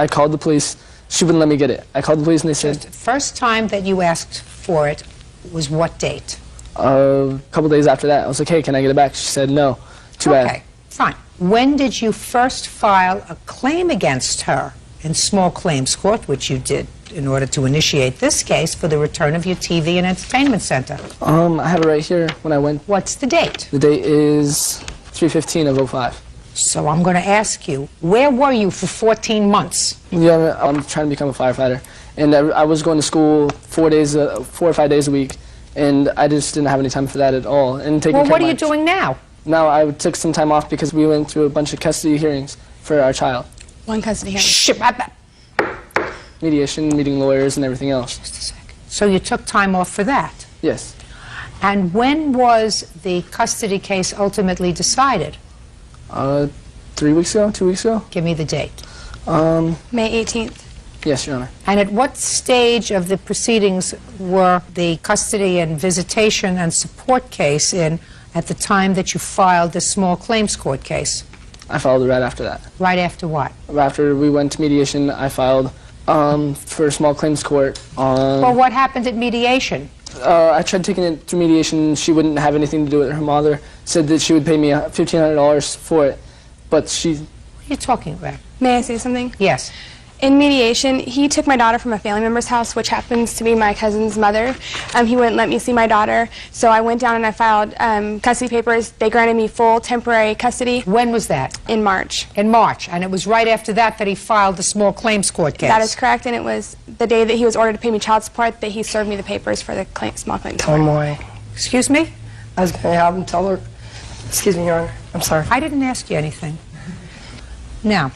called the police. She wouldn't let me get it. I called the police and they said... The first time that you asked for it was what date? A couple days after that. I was like, hey, can I get it back? She said, no. Too bad. Okay, fine. When did you first file a claim against her in small claims court, which you did in order to initiate this case for the return of your TV and entertainment center? I have it right here when I went. What's the date? The date is 3/15 of '05. So I'm going to ask you, where were you for 14 months? Yeah, I'm trying to become a firefighter. And I was going to school 4 or 5 days a week, and I just didn't have any time for that at all. And taking Well, care what of are you doing now? Now I took some time off because we went through a bunch of custody hearings for our child. One custody hearing. Shit, Mediation, meeting lawyers, and everything else. Just a second. So you took time off for that? Yes. And when was the custody case ultimately decided? 3 weeks ago, 2 weeks ago. Give me the date. May 18th. Yes, Your Honor. And at what stage of the proceedings were the custody and visitation and support case in at the time that you filed the small claims court case? I filed right after that. Right after what? After we went to mediation, I filed for small claims court on... Well, what happened at mediation? I tried taking it through mediation. She wouldn't have anything to do with it. Her mother said that she would pay me $1,500 for it, but she... What are you talking about? May I say something? Yes. In mediation, he took my daughter from a family member's house, which happens to be my cousin's mother. He wouldn't let me see my daughter, so I went down and I filed custody papers. They granted me full temporary custody. When was that? In March. In March, and it was right after that that he filed the small claims court case? That is correct, and it was the day that he was ordered to pay me child support that he served me the papers for the small claims court. Excuse me? I was going to have him tell her. Excuse me, Your Honor. I'm sorry. I didn't ask you anything. Now,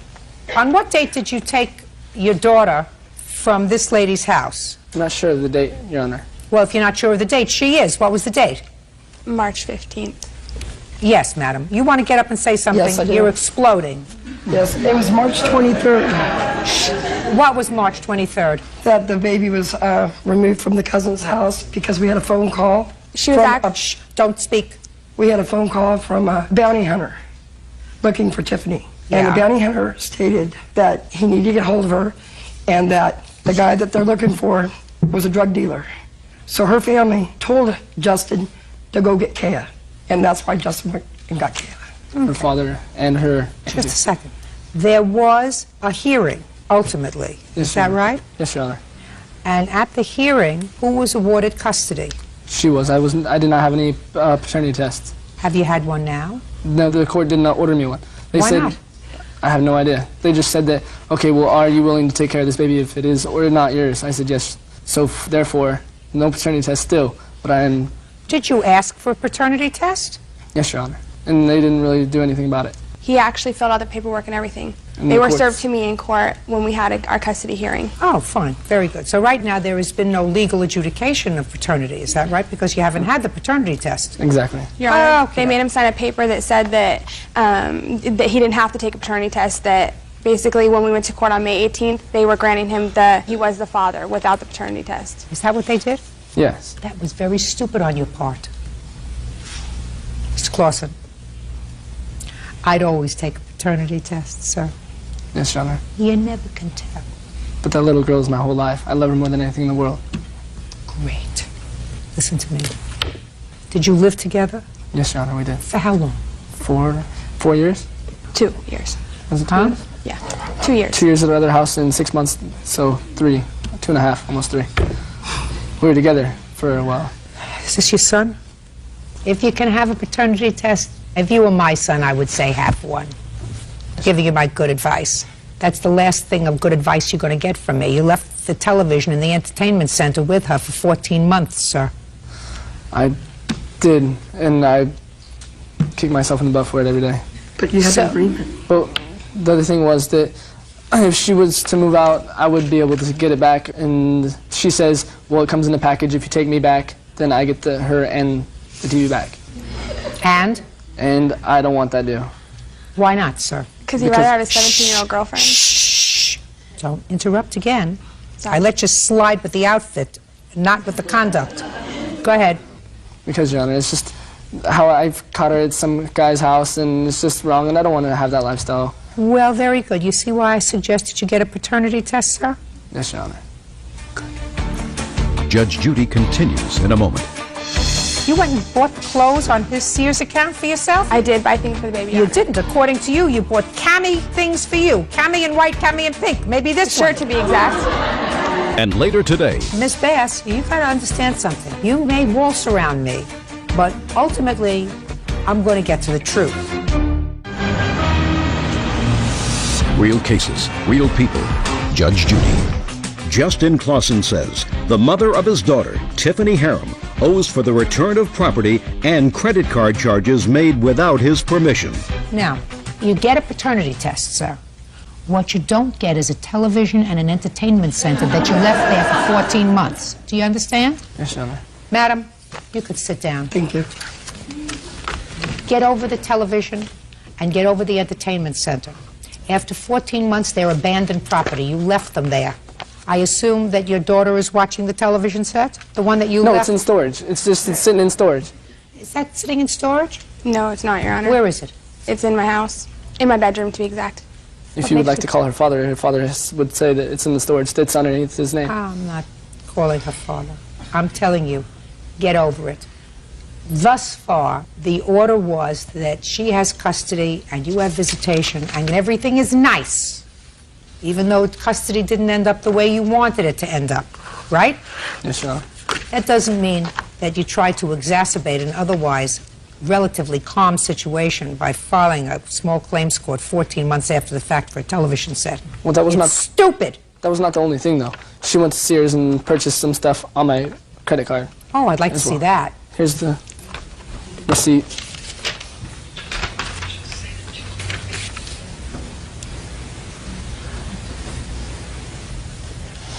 on what date did you take your daughter from this lady's house? I'm not sure of the date, Your Honor. Well, if you're not sure of the date, she is. What was the date? March 15th. Yes, madam. You want to get up and say something? Yes, I do. You're exploding. Yes, it was March 23rd. What was March 23rd? That the baby was removed from the cousin's house because we had a phone call. She was don't speak. We had a phone call from a bounty hunter looking for Tiffany. And the bounty hunter stated that he needed to get hold of her and that the guy that they're looking for was a drug dealer. So her family told Justin to go get Kea, and that's why Justin went and got Kea. Her father and her... Just a second. There was a hearing, ultimately. Yes, Is that Your Honor. right? Yes, Your Honor. And at the hearing, who was awarded custody? She was. I did not have any paternity tests. Have you had one now? No, the court did not order me one. They Why said... not? I have no idea. They just said that, okay, well, are you willing to take care of this baby if it is or not yours? I said yes. So therefore, no paternity test still, but I am... Did you ask for a paternity test? Yes, Your Honor. And they didn't really do anything about it. He actually filled out the paperwork and everything. And They the were courts- served to me in court when we had our custody hearing. Oh, fine. Very good. So right now there has been no legal adjudication of paternity. Is that right? Because you haven't had the paternity test. Exactly. Your Honor, they made him sign a paper that said that that he didn't have to take a paternity test, that basically when we went to court on May 18th, they were granting him he was the father without the paternity test. Is that what they did? Yes. That was very stupid on your part. Mr. Clausen, I'd always take a paternity test, sir. Yes, Your Honor. You never can tell. But that little girl is my whole life. I love her more than anything in the world. Great. Listen to me. Did you live together? Yes, Your Honor, we did. For how long? 4 years? 2 years. Was it 2 years? Yeah, 2 years. 2 years at the other house in 6 months, so 3, 2.5, almost 3. We were together for a while. Is this your son? If you can have a paternity test, if you were my son, I would say have one. Giving you my good advice. That's the last thing of good advice you're going to get from me. You left the television in the entertainment center with her for 14 months, sir. I did, and I kick myself in the butt for it every day. But you had an agreement. Well, The other thing was that if she was to move out, I would be able to get it back. And she says, well, it comes in a package. If you take me back, then I get her and the TV back. And? And I don't want that deal. Why not, sir? Because he'd rather have his 17-year-old girlfriend. Shh. Don't interrupt again. I let you slide with the outfit, not with the conduct. Go ahead. Because, Your Honor, it's just how I've caught her at some guy's house, and it's just wrong, and I don't want to have that lifestyle. Well, very good. You see why I suggested you get a paternity test, sir? Yes, Your Honor. Judge Judy continues in a moment. You went and bought clothes on his Sears account for yourself? I did buy things for the baby. You didn't. According to you, you bought cami things for you. Cami in white, cami in pink. Maybe this shirt to be exact. And later today, Miss Bass, you got to understand something. You may waltz around me, but ultimately, I'm going to get to the truth. real cases, real people. Judge Judy. Justin Clausen says the mother of his daughter, Tiffany Harem, owes for the return of property and credit card charges made without his permission. Now, you get a paternity test, sir. What you don't get is a television and an entertainment center that you left there for 14 months. Do you understand? Yes, Your Honor. Madam, you could sit down. Thank you. Get over the television and get over the entertainment center. After 14 months, they're abandoned property. You left them there. I assume that your daughter is watching the television set? The one that you left? No, it's in storage. It's sitting in storage. Is that sitting in storage? No, it's not, Your Honor. Where is it? It's in my house. In my bedroom, to be exact. If you would like to call her father would say that it's in the storage. It's underneath his name. I'm not calling her father. I'm telling you, get over it. Thus far, the order was that she has custody and you have visitation and everything is nice, even though custody didn't end up the way you wanted it to end up, right? Yes, Your Honor. That doesn't mean that you try to exacerbate an otherwise relatively calm situation by filing a small claims court 14 months after the fact for a television set. Well, that was It's not stupid. That was not the only thing, though. She went to Sears and purchased some stuff on my credit card. Oh, I'd like to see that. Here's the receipt.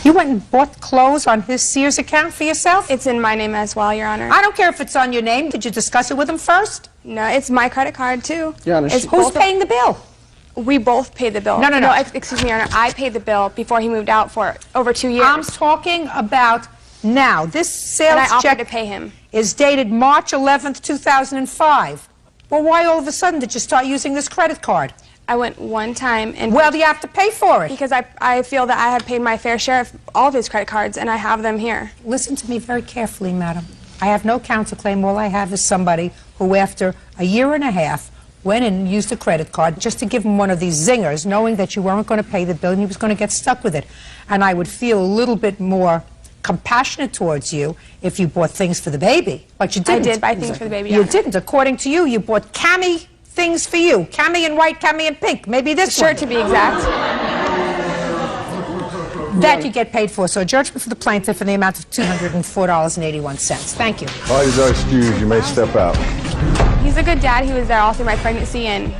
You went and bought clothes on his Sears account for yourself? It's in my name as well, Your Honor. I don't care if it's on your name. Did you discuss it with him first? No, it's my credit card, too. Your Honor, Who's paying the bill? We both paid the bill. No. Excuse me, Your Honor. I paid the bill before he moved out for over 2 years. I'm talking about now. This sales And I offered check to pay him. is dated March 11th, 2005. Well, why all of a sudden did you start using this credit card? I went one time and... Well, do you have to pay for it? Because I feel that I have paid my fair share of all of his credit cards, and I have them here. Listen to me very carefully, madam. I have no counterclaim. All I have is somebody who, after a year and a half, went in and used a credit card just to give him one of these zingers, knowing that you weren't going to pay the bill and he was going to get stuck with it. And I would feel a little bit more compassionate towards you if you bought things for the baby. But you didn't. I did buy things for the baby, You Your Honor. didn't. According to you, you bought cami things for you. Cami in white, cami in pink. Maybe this Shirt, one. to be exact. That you get paid for. So a judgment for the plaintiff in the amount of $204.81. Thank you. Parties are excused. You may step out. He's a good dad. He was there all through my pregnancy and,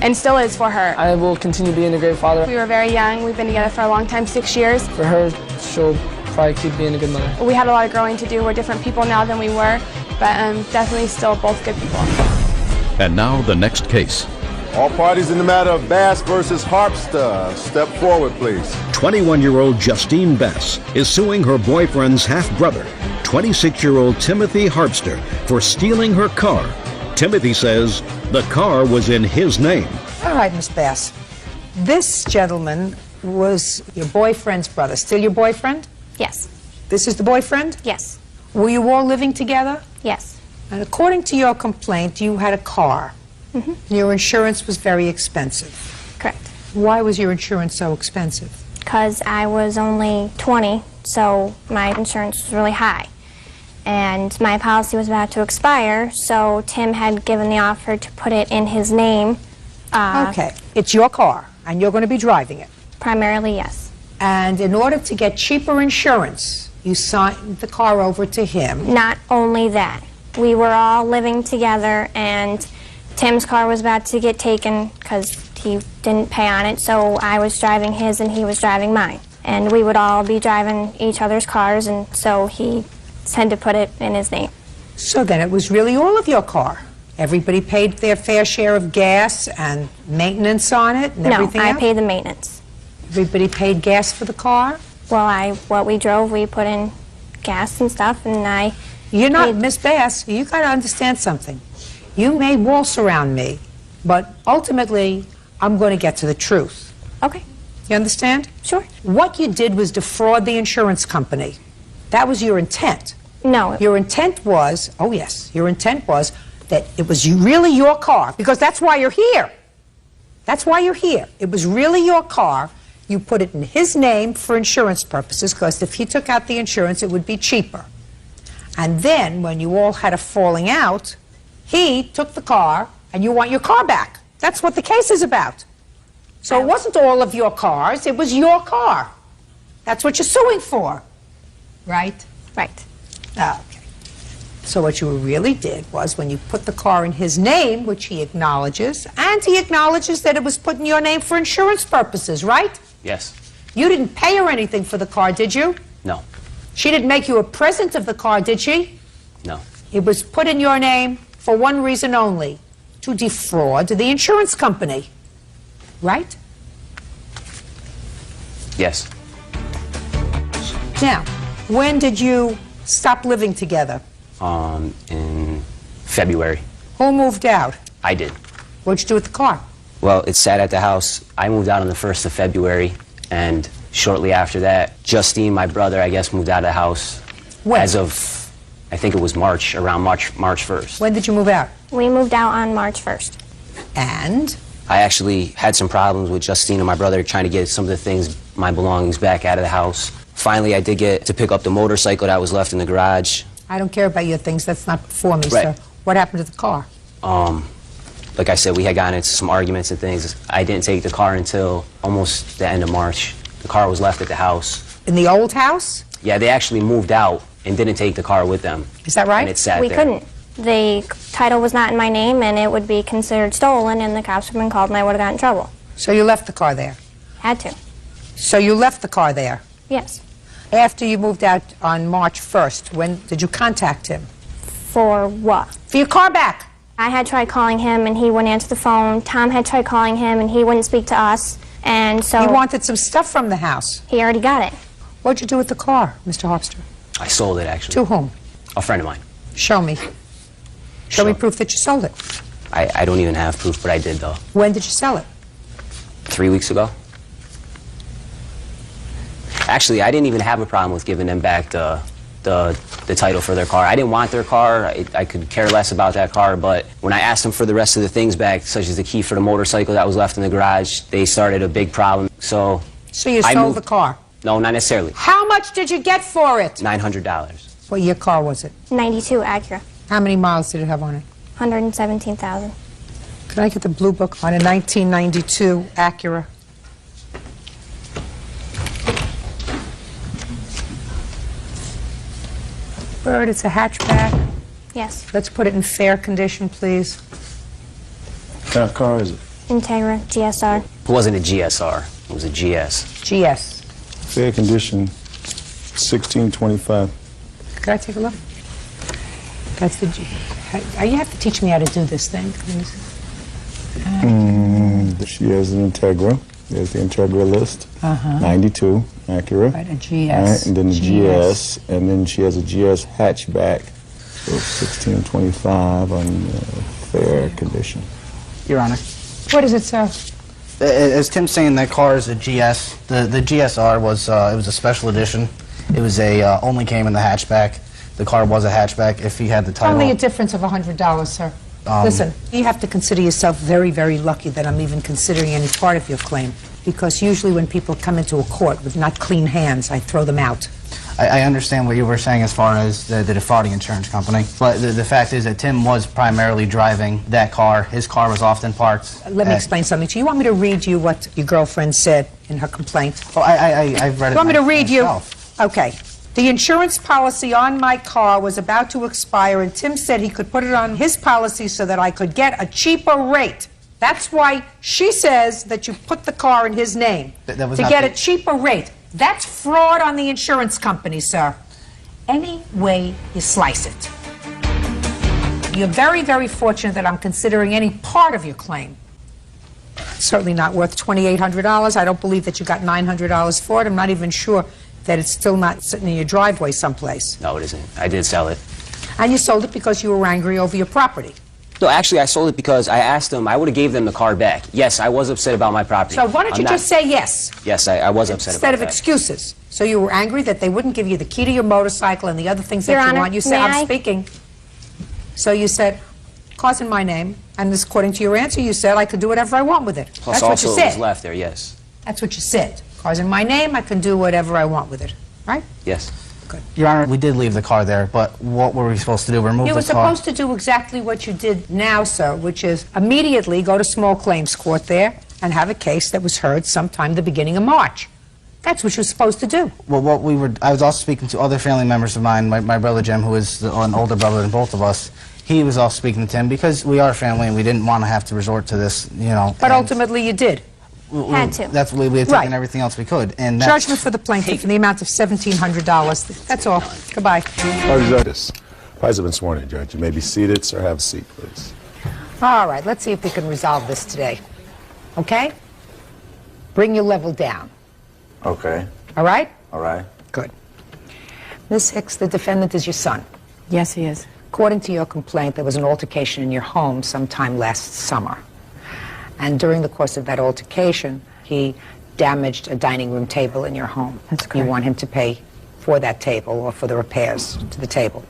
and still is for her. I will continue being a great father. We were very young. We've been together for a long time, 6 years. For her, she'll probably keep being a good mother. We had a lot of growing to do. We're different people now than we were, but definitely still both good people. And now the next case. All parties in the matter of Bass versus Harpster, step forward, please. 21-year-old Justine Bass is suing her boyfriend's half-brother, 26-year-old Timothy Harpster, for stealing her car. Timothy says the car was in his name. All right, Miss Bass. This gentleman was your boyfriend's brother. Still your boyfriend? Yes. This is the boyfriend? Yes. Were you all living together? Yes. And according to your complaint, you had a car. Mm-hmm. Your insurance was very expensive. Correct. Why was your insurance so expensive? Because I was only 20, so my insurance was really high. And my policy was about to expire, so Tim had given the offer to put it in his name. Okay. It's your car, and you're going to be driving it. Primarily, yes. And in order to get cheaper insurance, you signed the car over to him. Not only that. We were all living together, and Tim's car was about to get taken because He didn't pay on it, so I was driving his and he was driving mine. And we would all be driving each other's cars, and so he had to put it in his name. So then it was really all of your car. Everybody paid their fair share of gas and maintenance on it and everything No, I else? paid the maintenance. Everybody paid gas for the car? Well, what we drove, we put in gas and stuff, and You're not Miss Bass. You got to understand something. You may waltz around me, but ultimately, I'm going to get to the truth. Okay. You understand? Sure. What you did was defraud the insurance company. That was your intent. No. Your intent was, oh yes, your intent was that it was really your car, because that's why you're here. That's why you're here. It was really your car. You put it in his name for insurance purposes, because if he took out the insurance, it would be cheaper. And then, when you all had a falling out, he took the car, and you want your car back. That's what the case is about. So it wasn't all of your cars, it was your car. That's what you're suing for, right? Right. Ah, okay. So what you really did was, when you put the car in his name, which he acknowledges, and he acknowledges that it was put in your name for insurance purposes, right? Yes. You didn't pay her anything for the car, did you? No. She didn't make you a present of the car, did she? No. It was put in your name for one reason only, to defraud the insurance company, right? Yes. Now, when did you stop living together? In February. Who moved out? I did. What'd you do with the car? Well, it sat at the house. I moved out on the 1st of February, and shortly after that, Justine, my brother, I guess, moved out of the house. When? As of, I think it was March, around March 1st. When did you move out? We moved out on March 1st. And? I actually had some problems with Justine and my brother trying to get some of the things, my belongings, back out of the house. Finally, I did get to pick up the motorcycle that was left in the garage. I don't care about your things. That's not for me, Right. sir. What happened to the car? Like I said, we had gotten into some arguments and things. I didn't take the car until almost the end of March. The car was left at the house. In the old house? Yeah, they actually moved out and didn't take the car with them. Is that right? And it sat We there. couldn't. The title was not in my name, and it would be considered stolen, and the cops would have been called, and I would have gotten in trouble. So you left the car there? Had to. So you left the car there? Yes. After you moved out on March 1st, when did you contact him? For what? For your car back. I had tried calling him, and he wouldn't answer the phone. Tom had tried calling him, and he wouldn't speak to us. And so... You wanted some stuff from the house. He already got it. What'd you do with the car, Mr. Hofstra? I sold it, actually. To whom? A friend of mine. Show me. Show me proof that you sold it. I don't even have proof, but I did, though. When did you sell it? 3 weeks ago. Actually, I didn't even have a problem with giving them back the title for their car. I didn't want their car. I could care less about that car, but when I asked them for the rest of the things back, such as the key for the motorcycle that was left in the garage, they started a big problem. So you sold the car? No, not necessarily. How much did you get for it? $900. What year car was it? 92 Acura. How many miles did it have on it? 117,000. Could I get the blue book on a 1992 Acura? Bird, it's a hatchback. Yes. Let's put it in fair condition, please. What kind of car is it? Integra GSR. It wasn't a GSR. It was a GS. GS. Fair condition, 1625. Could I take a look? That's the G. You have to teach me how to do this thing. She has an Integra. There's the Integra list. 92 Acura. Right, a GS. Right, and then the GS. And then she has a GS hatchback. So 1625 on fair condition. Your Honor. What is it, sir? As Tim's saying, that car is a GS. The GSR was it was a special edition. It was a only came in the hatchback. The car was a hatchback. If he had the title. Only a difference of $100, sir. Listen, you have to consider yourself very, very lucky that I'm even considering any part of your claim, because usually when people come into a court with not clean hands, I throw them out. I understand what you were saying as far as the defrauding insurance company, but the fact is that Tim was primarily driving that car. His car was often parked. Let me explain something to you. You want me to read you what your girlfriend said in her complaint? Oh, I've read it. You want me to read myself. you? Okay. The insurance policy on my car was about to expire, and Tim said he could put it on his policy so that I could get a cheaper rate. That's why she says that you put the car in his name That was to not get the- a cheaper rate. That's fraud on the insurance company, sir. Any way you slice it. You're very, very fortunate that I'm considering any part of your claim. Certainly not worth $2,800. I don't believe that you got $900 for it. I'm not even sure that it's still not sitting in your driveway someplace. No, it isn't. I did sell it. And you sold it because you were angry over your property. No, actually, I sold it because I asked them, I would have gave them the car back. Yes, I was upset about my property. So why don't you just say yes? Yes, I was upset Instead about of that. excuses. So you were angry that they wouldn't give you the key to your motorcycle and the other things Your that you Honor, want. You said, may I'm I? speaking. So you said, car's in my name, and this, according to your answer, you said I could do whatever I want with it. Plus, That's what also, you it was said. left there, yes. That's what you said. Car's in my name, I can do whatever I want with it. Right? Yes. Your Honor, we did leave the car there, but what were we supposed to do? Remove You were the car? supposed to do exactly what you did now, sir, which is immediately go to small claims court there and have a case that was heard sometime the beginning of March. That's what you're supposed to do. Well, I was also speaking to other family members of mine, my brother Jim, who is an older brother than both of us. He was also speaking to Tim because we are family and we didn't want to have to resort to this, you know. But ultimately you did. Had to. That's we had taken Right. everything else we could. And that's, Judgment for the plaintiff in the amount of $1,700. That's all. Goodbye. Judges, parties have been sworn in, Judge. You may be seated, sir. Have a seat, please. All right, let's see if we can resolve this today. Okay? Bring your level down. Okay. All right? All right. Good. Ms. Hicks, the defendant is your son. Yes, he is. According to your complaint, there was an altercation in your home sometime last summer. And during the course of that altercation, he damaged a dining room table in your home. That's correct. You want him to pay for that table or for the repairs to the table.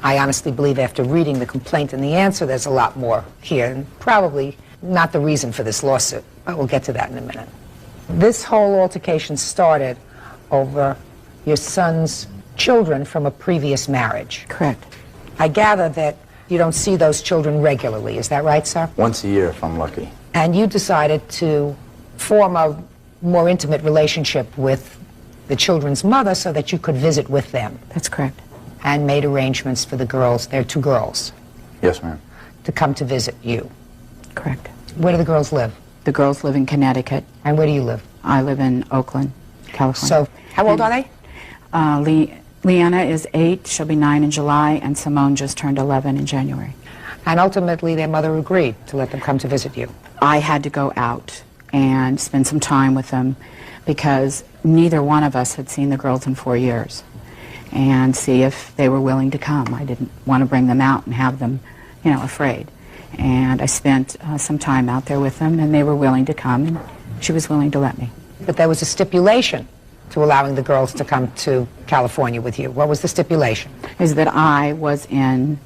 I honestly believe after reading the complaint and the answer, there's a lot more here, and probably not the reason for this lawsuit, but we'll get to that in a minute. This whole altercation started over your son's children from a previous marriage. Correct. I gather that you don't see those children regularly. Is that right, sir? Once a year, if I'm lucky. And you decided to form a more intimate relationship with the children's mother so that you could visit with them. That's correct. And made arrangements for the girls, they're two girls, Yes, ma'am. to come to visit you. Correct. Where do the girls live? The girls live in Connecticut. And where do you live? I live in Oakland, California. So, how old are they? Leanna is 8, she'll be 9 in July, and Simone just turned 11 in January. And ultimately, their mother agreed to let them come to visit you. I had to go out and spend some time with them because neither one of us had seen the girls in 4 years, and see if they were willing to come. I didn't want to bring them out and have them, you know, afraid. And I spent some time out there with them, and they were willing to come, and she was willing to let me. But there was a stipulation to allowing the girls to come to California with you. What was the stipulation? Is that I was in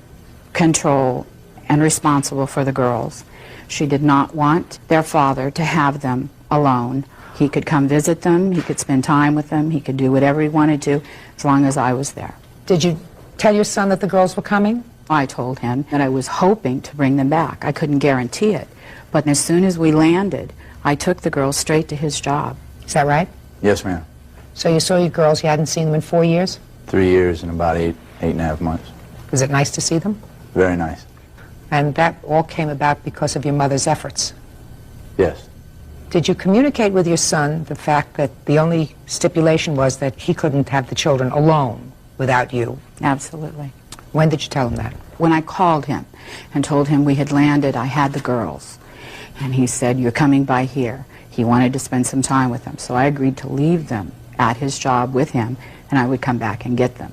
control and responsible for the girls. She did not want their father to have them alone. He could come visit them, he could spend time with them, he could do whatever he wanted to as long as I was there. Did you tell your son that the girls were coming? I told him that I was hoping to bring them back. I couldn't guarantee it. But as soon as we landed, I took the girls straight to his job. Is that right? Yes, ma'am. So you saw your girls, you hadn't seen them in 4 years? 3 years and about eight and a half months. Was it nice to see them? Very nice. And that all came about because of your mother's efforts. Yes. Did you communicate with your son the fact that the only stipulation was that he couldn't have the children alone without you? Absolutely. When did you tell him that? When I called him and told him we had landed, I had the girls. And he said, "You're coming by here." He wanted to spend some time with them. So I agreed to leave them at his job with him, and I would come back and get them.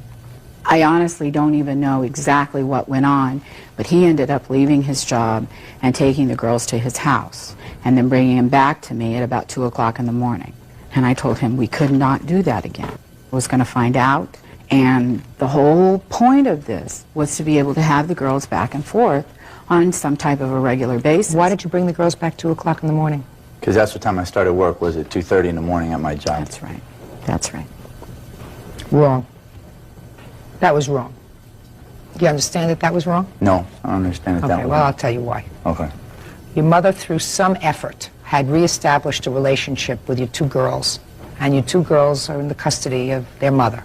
I honestly don't even know exactly what went on, but he ended up leaving his job and taking the girls to his house and then bringing them back to me at about 2 o'clock in the morning. And I told him we could not do that again. I was going to find out, and the whole point of this was to be able to have the girls back and forth on some type of a regular basis. Why did you bring the girls back 2 o'clock in the morning? Because that's what time I started work, was at 2:30 in the morning at my job. That's right. That's right. Wrong. That was wrong. Do you understand that that was wrong? No, I don't understand it that Okay, way. well, I'll tell you why. Okay. Your mother, through some effort, had reestablished a relationship with your two girls, and your two girls are in the custody of their mother.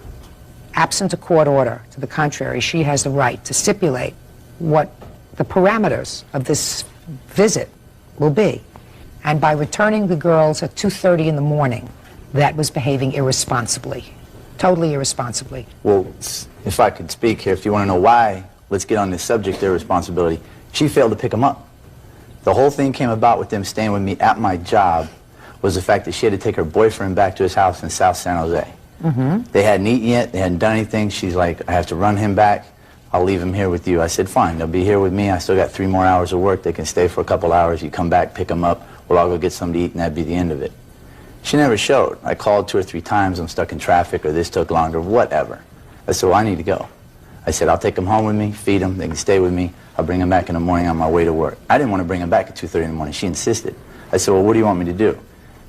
Absent a court order to the contrary, she has the right to stipulate what the parameters of this visit will be. And by returning the girls at 2:30 in the morning, that was behaving irresponsibly, totally irresponsibly. Well, if I could speak here, if you want to know why, let's get on this subject of irresponsibility. She failed to pick them up. The whole thing came about with them staying with me at my job was the fact that she had to take her boyfriend back to his house in South San Jose. They hadn't eaten yet, they hadn't done anything. She's like, I have to run him back. I'll leave him here with you. I said, fine, they'll be here with me. I still got 3 more hours of work. They can stay for a couple hours. You come back, pick them up. We'll all go get something to eat, and that'd be the end of it. She never showed. I called 2 or 3 times. I'm stuck in traffic, or this took longer, whatever. I said, well, I need to go. I said, I'll take them home with me, feed them. They can stay with me. I'll bring them back in the morning on my way to work. I didn't want to bring them back at 2:30 in the morning. She insisted. I said, well, what do you want me to do?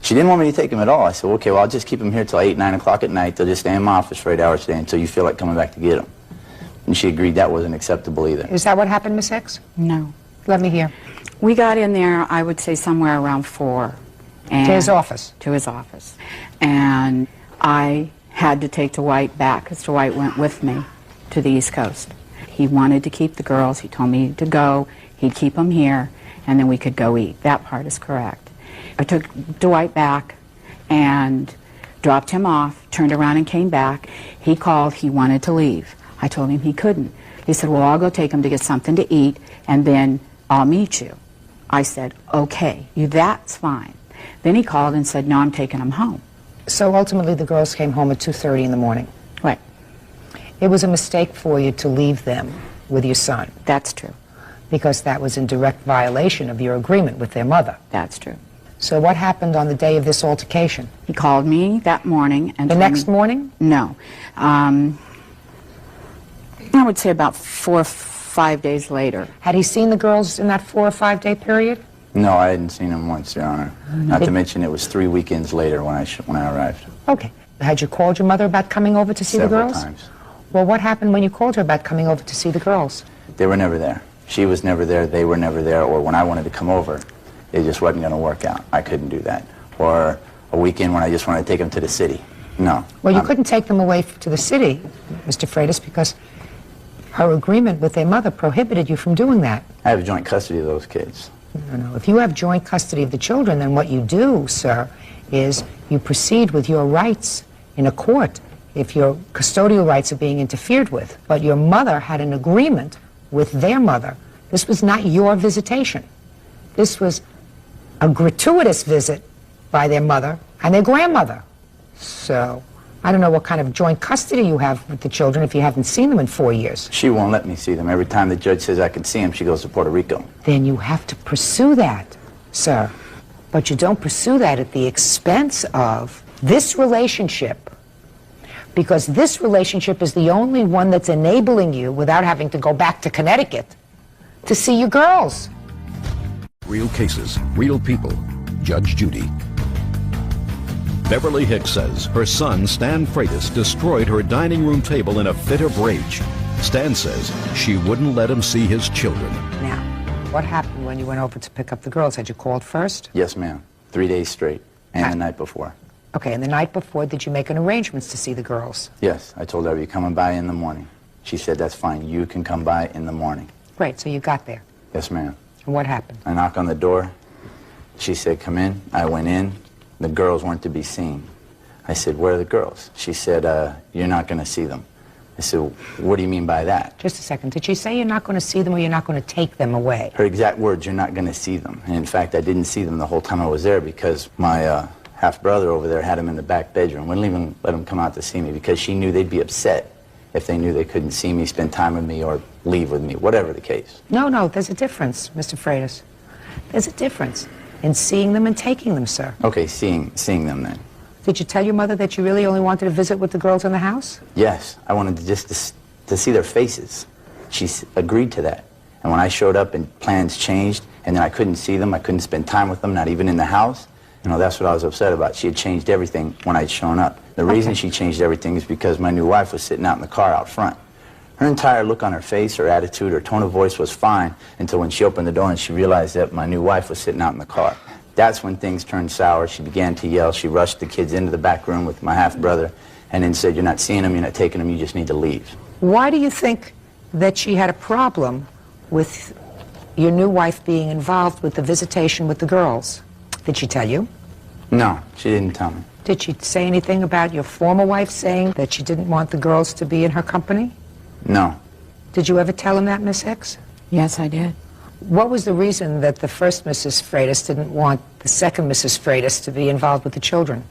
She didn't want me to take them at all. I said, okay, well, I'll just keep them here till 8, 9 o'clock at night. They'll just stay in my office for 8 hours a day until you feel like coming back to get them. And she agreed that wasn't acceptable either. Is that what happened, Miss Hicks? No. Let me hear. We got in there, I would say, somewhere around 4. And To his office? To his office. And I had to take Dwight back, because Dwight went with me to the East Coast. He wanted to keep the girls. He told me to go. He'd keep them here, and then we could go eat. That part is correct. I took Dwight back and dropped him off, turned around and came back. He called. He wanted to leave. I told him he couldn't. He said, well, I'll go take him to get something to eat, and then I'll meet you. I said, okay, that's fine. Then he called and said, no, I'm taking him home. So ultimately the girls came home at 2:30 in the morning? Right. It was a mistake for you to leave them with your son? That's true. Because that was in direct violation of your agreement with their mother? That's true. So what happened on the day of this altercation? He called me that morning and The told next me, morning? No. I would say about 4 or 5 days later. Had he seen the girls in that 4 or 5 day period? No, I hadn't seen them once, Your Honor. Not to mention it was 3 weekends later when I arrived. Okay. Had you called your mother about coming over to see the Several girls? times. Well, what happened when you called her about coming over to see the girls? They were never there. She was never there, they were never there, or when I wanted to come over, it just wasn't going to work out. I couldn't do that. Or a weekend when I just wanted to take them to the city. No. Well, you couldn't take them away to the city, Mr. Freitas, because her agreement with their mother prohibited you from doing that. I have joint custody of those kids. No. If you have joint custody of the children, then what you do, sir, is you proceed with your rights in a court if your custodial rights are being interfered with. But your mother had an agreement with their mother. This was not your visitation. This was a gratuitous visit by their mother and their grandmother. So I don't know what kind of joint custody you have with the children if you haven't seen them in 4 years. She won't let me see them. Every time the judge says I can see them, she goes to Puerto Rico. Then you have to pursue that, sir. But you don't pursue that at the expense of this relationship, because this relationship is the only one that's enabling you, without having to go back to Connecticut, to see your girls. Real cases, real people. Judge Judy. Beverly Hicks says her son, Stan Freitas, destroyed her dining room table in a fit of rage. Stan says she wouldn't let him see his children. Now, what happened when you went over to pick up the girls? Had you called first? Yes, ma'am. 3 days straight. And the night before. Okay, and the night before, did you make an arrangements to see the girls? Yes. I told her, are you coming by in the morning? She said, that's fine. You can come by in the morning. Great, so you got there. Yes, ma'am. And what happened? I knocked on the door. She said, come in. I went in. The girls weren't to be seen. I said, where are the girls? She said, you're not going to see them. I said, what do you mean by that? Just a second. Did she say you're not going to see them or you're not going to take them away? Her exact words, you're not going to see them. And in fact, I didn't see them the whole time I was there because my half-brother over there had them in the back bedroom. Wouldn't even let them come out to see me because she knew they'd be upset if they knew they couldn't see me, spend time with me, or leave with me, whatever the case. No, there's a difference, Mr. Freitas. There's a difference in seeing them and taking them, sir. Okay, seeing them then. Did you tell your mother that you really only wanted to visit with the girls in the house? Yes, I wanted to see their faces. She agreed to that. And when I showed up and plans changed, and then I couldn't see them, I couldn't spend time with them, not even in the house, that's what I was upset about. She had changed everything when I'd shown up. The reason she changed everything is because my new wife was sitting out in the car out front. Her entire look on her face, her attitude, her tone of voice was fine until when she opened the door and she realized that my new wife was sitting out in the car. That's when things turned sour. She began to yell. She rushed the kids into the back room with my half-brother and then said, you're not seeing them, you're not taking them, you just need to leave. Why do you think that she had a problem with your new wife being involved with the visitation with the girls. Did she tell you? No, she didn't tell me. Did she say anything about your former wife saying that she didn't want the girls to be in her company? No. Did you ever tell him that, Miss Hicks? Yes, I did. What was the reason that the first Mrs. Freitas didn't want the second Mrs. Freitas to be involved with the children?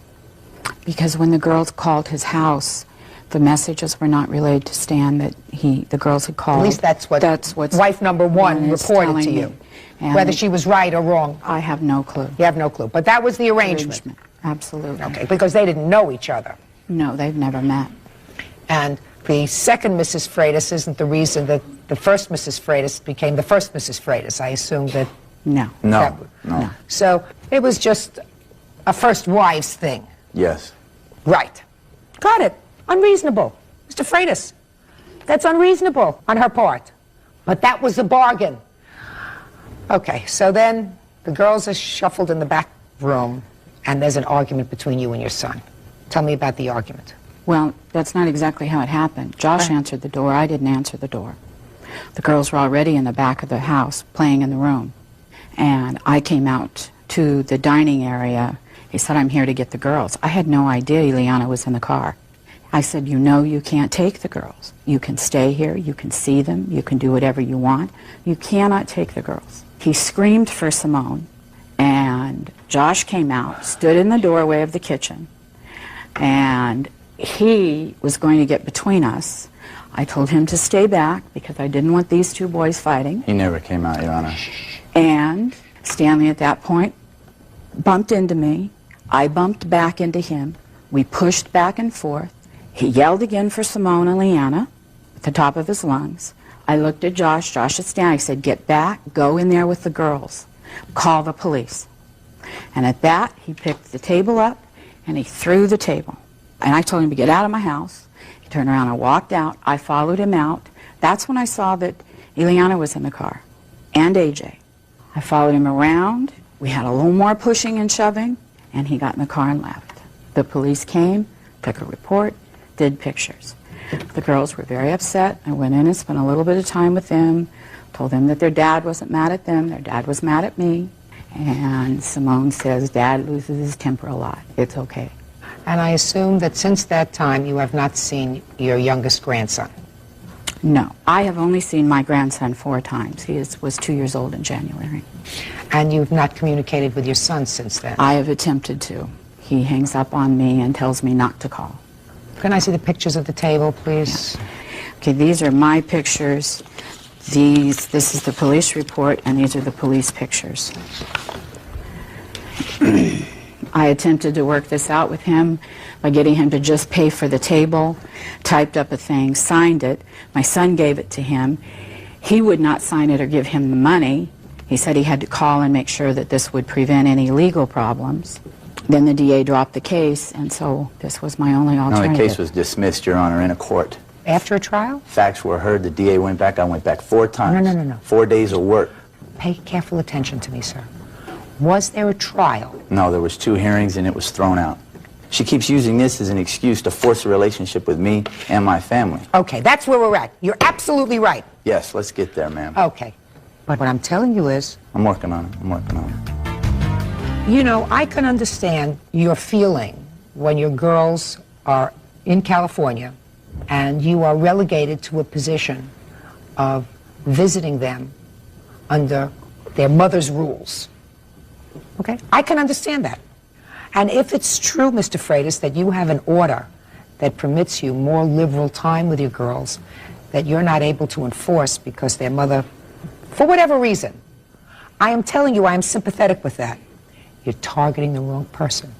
Because when the girls called his house, the messages were not relayed to Stan that the girls had called. At least that's what wife number one reported to you. Whether she was right or wrong. I have no clue. You have no clue. But that was the arrangement. Absolutely. Okay, because they didn't know each other. No, they've never met. And the second Mrs. Freitas isn't the reason that the first Mrs. Freitas became the first Mrs. Freitas. I assume that... No. No. So it was just a first wives thing. Yes. Right. Got it. Unreasonable. Mr. Freitas, that's unreasonable on her part. But that was the bargain. Okay, so then the girls are shuffled in the back room, and there's an argument between you and your son. Tell me about the argument. Well, that's not exactly how it happened. Josh answered the door. I didn't answer the door. The girls were already in the back of the house, playing in the room. And I came out to the dining area. He said, I'm here to get the girls. I had no idea Ileana was in the car. I said, you know you can't take the girls. You can stay here, you can see them, you can do whatever you want. You cannot take the girls. He screamed for Simone, and Josh came out, stood in the doorway of the kitchen, and he was going to get between us. I told him to stay back because I didn't want these two boys fighting. He never came out, Your Honor. And Stanley at that point bumped into me. I bumped back into him. We pushed back and forth. He yelled again for Simone and Leanna at the top of his lungs. I looked at Josh. Josh is standing. I said, get back. Go in there with the girls. Call the police. And at that, he picked the table up and he threw the table. And I told him to get out of my house. He turned around and walked out. I followed him out. That's when I saw that Ileana was in the car, and AJ. I followed him around. We had a little more pushing and shoving, and he got in the car and left. The police came, took a report, did pictures. The girls were very upset. I went in and spent a little bit of time with them, told them that their dad wasn't mad at them, their dad was mad at me. And Simone says, Dad loses his temper a lot. It's okay. And I assume that since that time you have not seen your youngest grandson. No, I have only seen my grandson 4 times. He was 2 years old in January. And you've not communicated with your son since then? I have attempted to. He hangs up on me and tells me not to call. Can I see the pictures of the table, please? Yeah. Okay, these are my pictures. This is the police report, and these are the police pictures. I attempted to work this out with him by getting him to just pay for the table, typed up a thing, signed it. My son gave it to him. He would not sign it or give him the money. He said he had to call and make sure that this would prevent any legal problems. Then the DA dropped the case, and so this was my only alternative. No, the case was dismissed, Your Honor, in a court. After a trial? Facts were heard. The DA went back. I went back 4 times. No. 4 days of work. Pay careful attention to me, sir. Was there a trial? No, there was 2 hearings, and it was thrown out. She keeps using this as an excuse to force a relationship with me and my family. Okay, that's where we're at. You're absolutely right. Yes, let's get there, ma'am. Okay. But what I'm telling you is... I'm working on it. I'm working on it. You know, I can understand your feeling when your girls are in California and you are relegated to a position of visiting them under their mother's rules. Okay? I can understand that. And if it's true, Mr. Freitas, that you have an order that permits you more liberal time with your girls that you're not able to enforce because their mother, for whatever reason, I am telling you I am sympathetic with that. You're targeting the wrong person.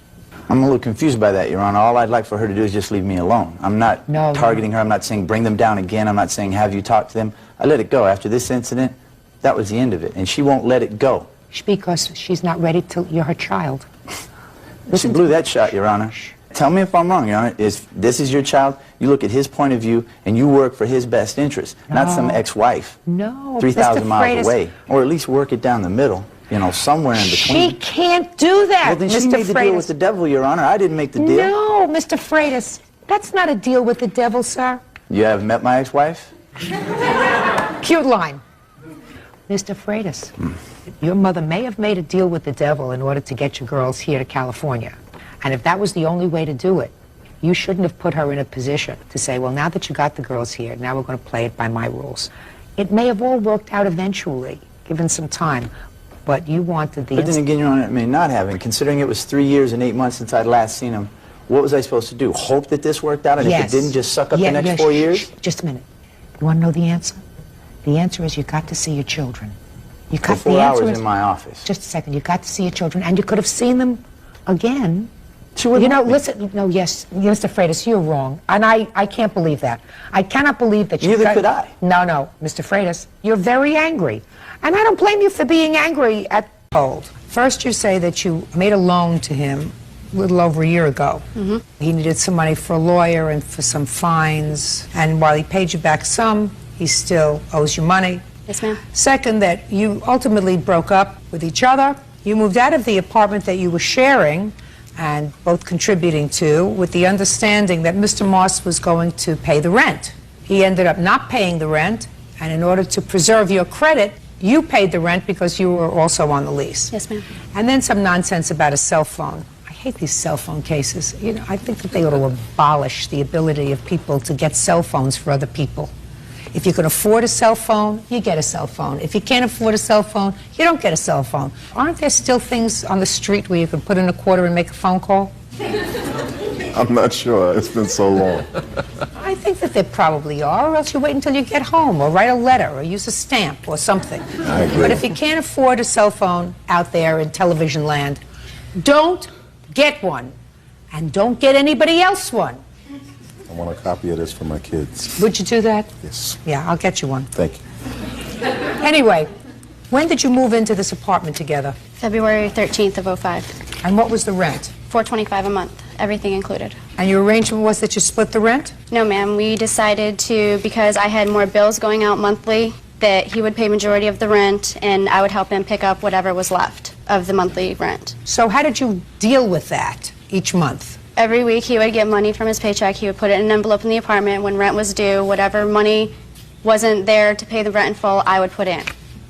I'm a little confused by that, Your Honor. All I'd like for her to do is just leave me alone. I'm not targeting her. I'm not saying bring them down again. I'm not saying have you talk to them. I let it go. After this incident, that was the end of it. And she won't let it go. Because she's not ready to, you're her child. She blew that shot, Your Honor. Tell me if I'm wrong, Your Honor. If this is your child, you look at his point of view and you work for his best interest, not some ex-wife. No, 3,000 miles away. Or at least work it down the middle, you know, somewhere in between. She can't do that, well, then Mr. she made the deal with the devil, Your Honor. I didn't make the deal. No, Mr. Freitas, that's not a deal with the devil, sir. You haven't met my ex-wife? Cute line. Mr. Freitas, your mother may have made a deal with the devil in order to get your girls here to California. And if that was the only way to do it, you shouldn't have put her in a position to say, well, now that you got the girls here, now we're going to play it by my rules. It may have all worked out eventually, given some time, but you wanted the... But then again, Your Honor, it may not have. And considering it was 3 years and 8 months since I'd last seen him, what was I supposed to do? Hope that this worked out? And if it didn't, just suck up the next 4 years? Just a minute. You want to know the answer? The answer is you got to see your children. You got For 4 hours in my office. Just a second. You got to see your children, and you could have seen them again. She wouldn't You know, let me. listen, no, yes, Mr. Freitas, you're wrong. And I can't believe that. I cannot believe that you... Neither could I. No, Mr. Freitas, you're very angry. And I don't blame you for being angry at Cold. First, you say that you made a loan to him a little over a year ago. He needed some money for a lawyer and for some fines. And while he paid you back some, he still owes you money. Yes, ma'am. Second, that you ultimately broke up with each other. You moved out of the apartment that you were sharing and both contributing to, with the understanding that Mr. Moss was going to pay the rent. He ended up not paying the rent, and in order to preserve your credit, you paid the rent because you were also on the lease. Yes, ma'am. And then some nonsense about a cell phone. I hate these cell phone cases. You know, I think that they ought to abolish the ability of people to get cell phones for other people. If you can afford a cell phone, you get a cell phone. If you can't afford a cell phone, you don't get a cell phone. Aren't there still things on the street where you can put in a quarter and make a phone call? I'm not sure. It's been so long. I think that there probably are, or else you wait until you get home, or write a letter, or use a stamp, or something. I agree. But if you can't afford a cell phone out there in television land, don't get one, and don't get anybody else one. I want a copy of this for my kids. Would you do that? Yes. Yeah, I'll get you one. Thank you. Anyway, when did you move into this apartment together? February 13th of 05. And what was the rent? $425 a month, everything included. And your arrangement was that you split the rent? No, ma'am. We decided to, because I had more bills going out monthly, that he would pay majority of the rent and I would help him pick up whatever was left of the monthly rent. So how did you deal with that each month? Every week he would get money from his paycheck. He would put it in an envelope in the apartment. When rent was due, whatever money wasn't there to pay the rent in full, I would put in.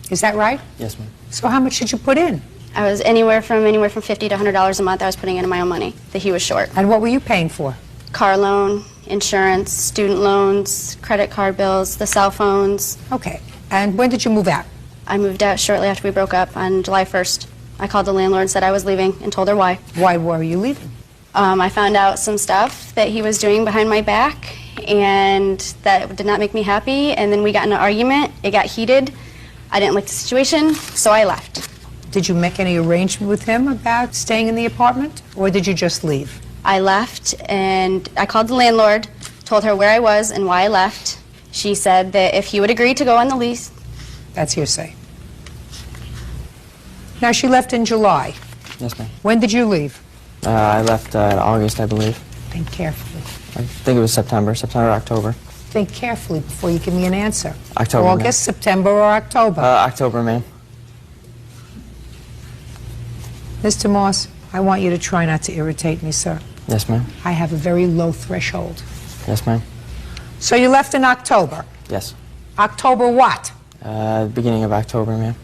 Is that right? Yes, ma'am. So how much did you put in? I was anywhere from $50 to $100 a month I was putting into my own money that he was short. And what were you paying for? Car loan, insurance, student loans, credit card bills, the cell phones. Okay. And when did you move out? I moved out shortly after we broke up on July 1st. I called the landlord and said I was leaving and told her why. Why were you leaving? I found out some stuff that he was doing behind my back, and that did not make me happy. And then we got in an argument. It got heated. I didn't like the situation, so I left. Did you make any arrangement with him about staying in the apartment, or did you just leave? I left, and I called the landlord, told her where I was and why I left. She said that if he would agree to go on the lease. That's hearsay. Now, she left in July. Yes, ma'am. When did you leave? I left in August, I believe. Think carefully. I think it was September, October. Think carefully before you give me an answer. October, ma'am. August, September, or October? October, ma'am. Mr. Moss, I want you to try not to irritate me, sir. Yes, ma'am. I have a very low threshold. Yes, ma'am. So you left in October. Yes. October what? Beginning of October, ma'am.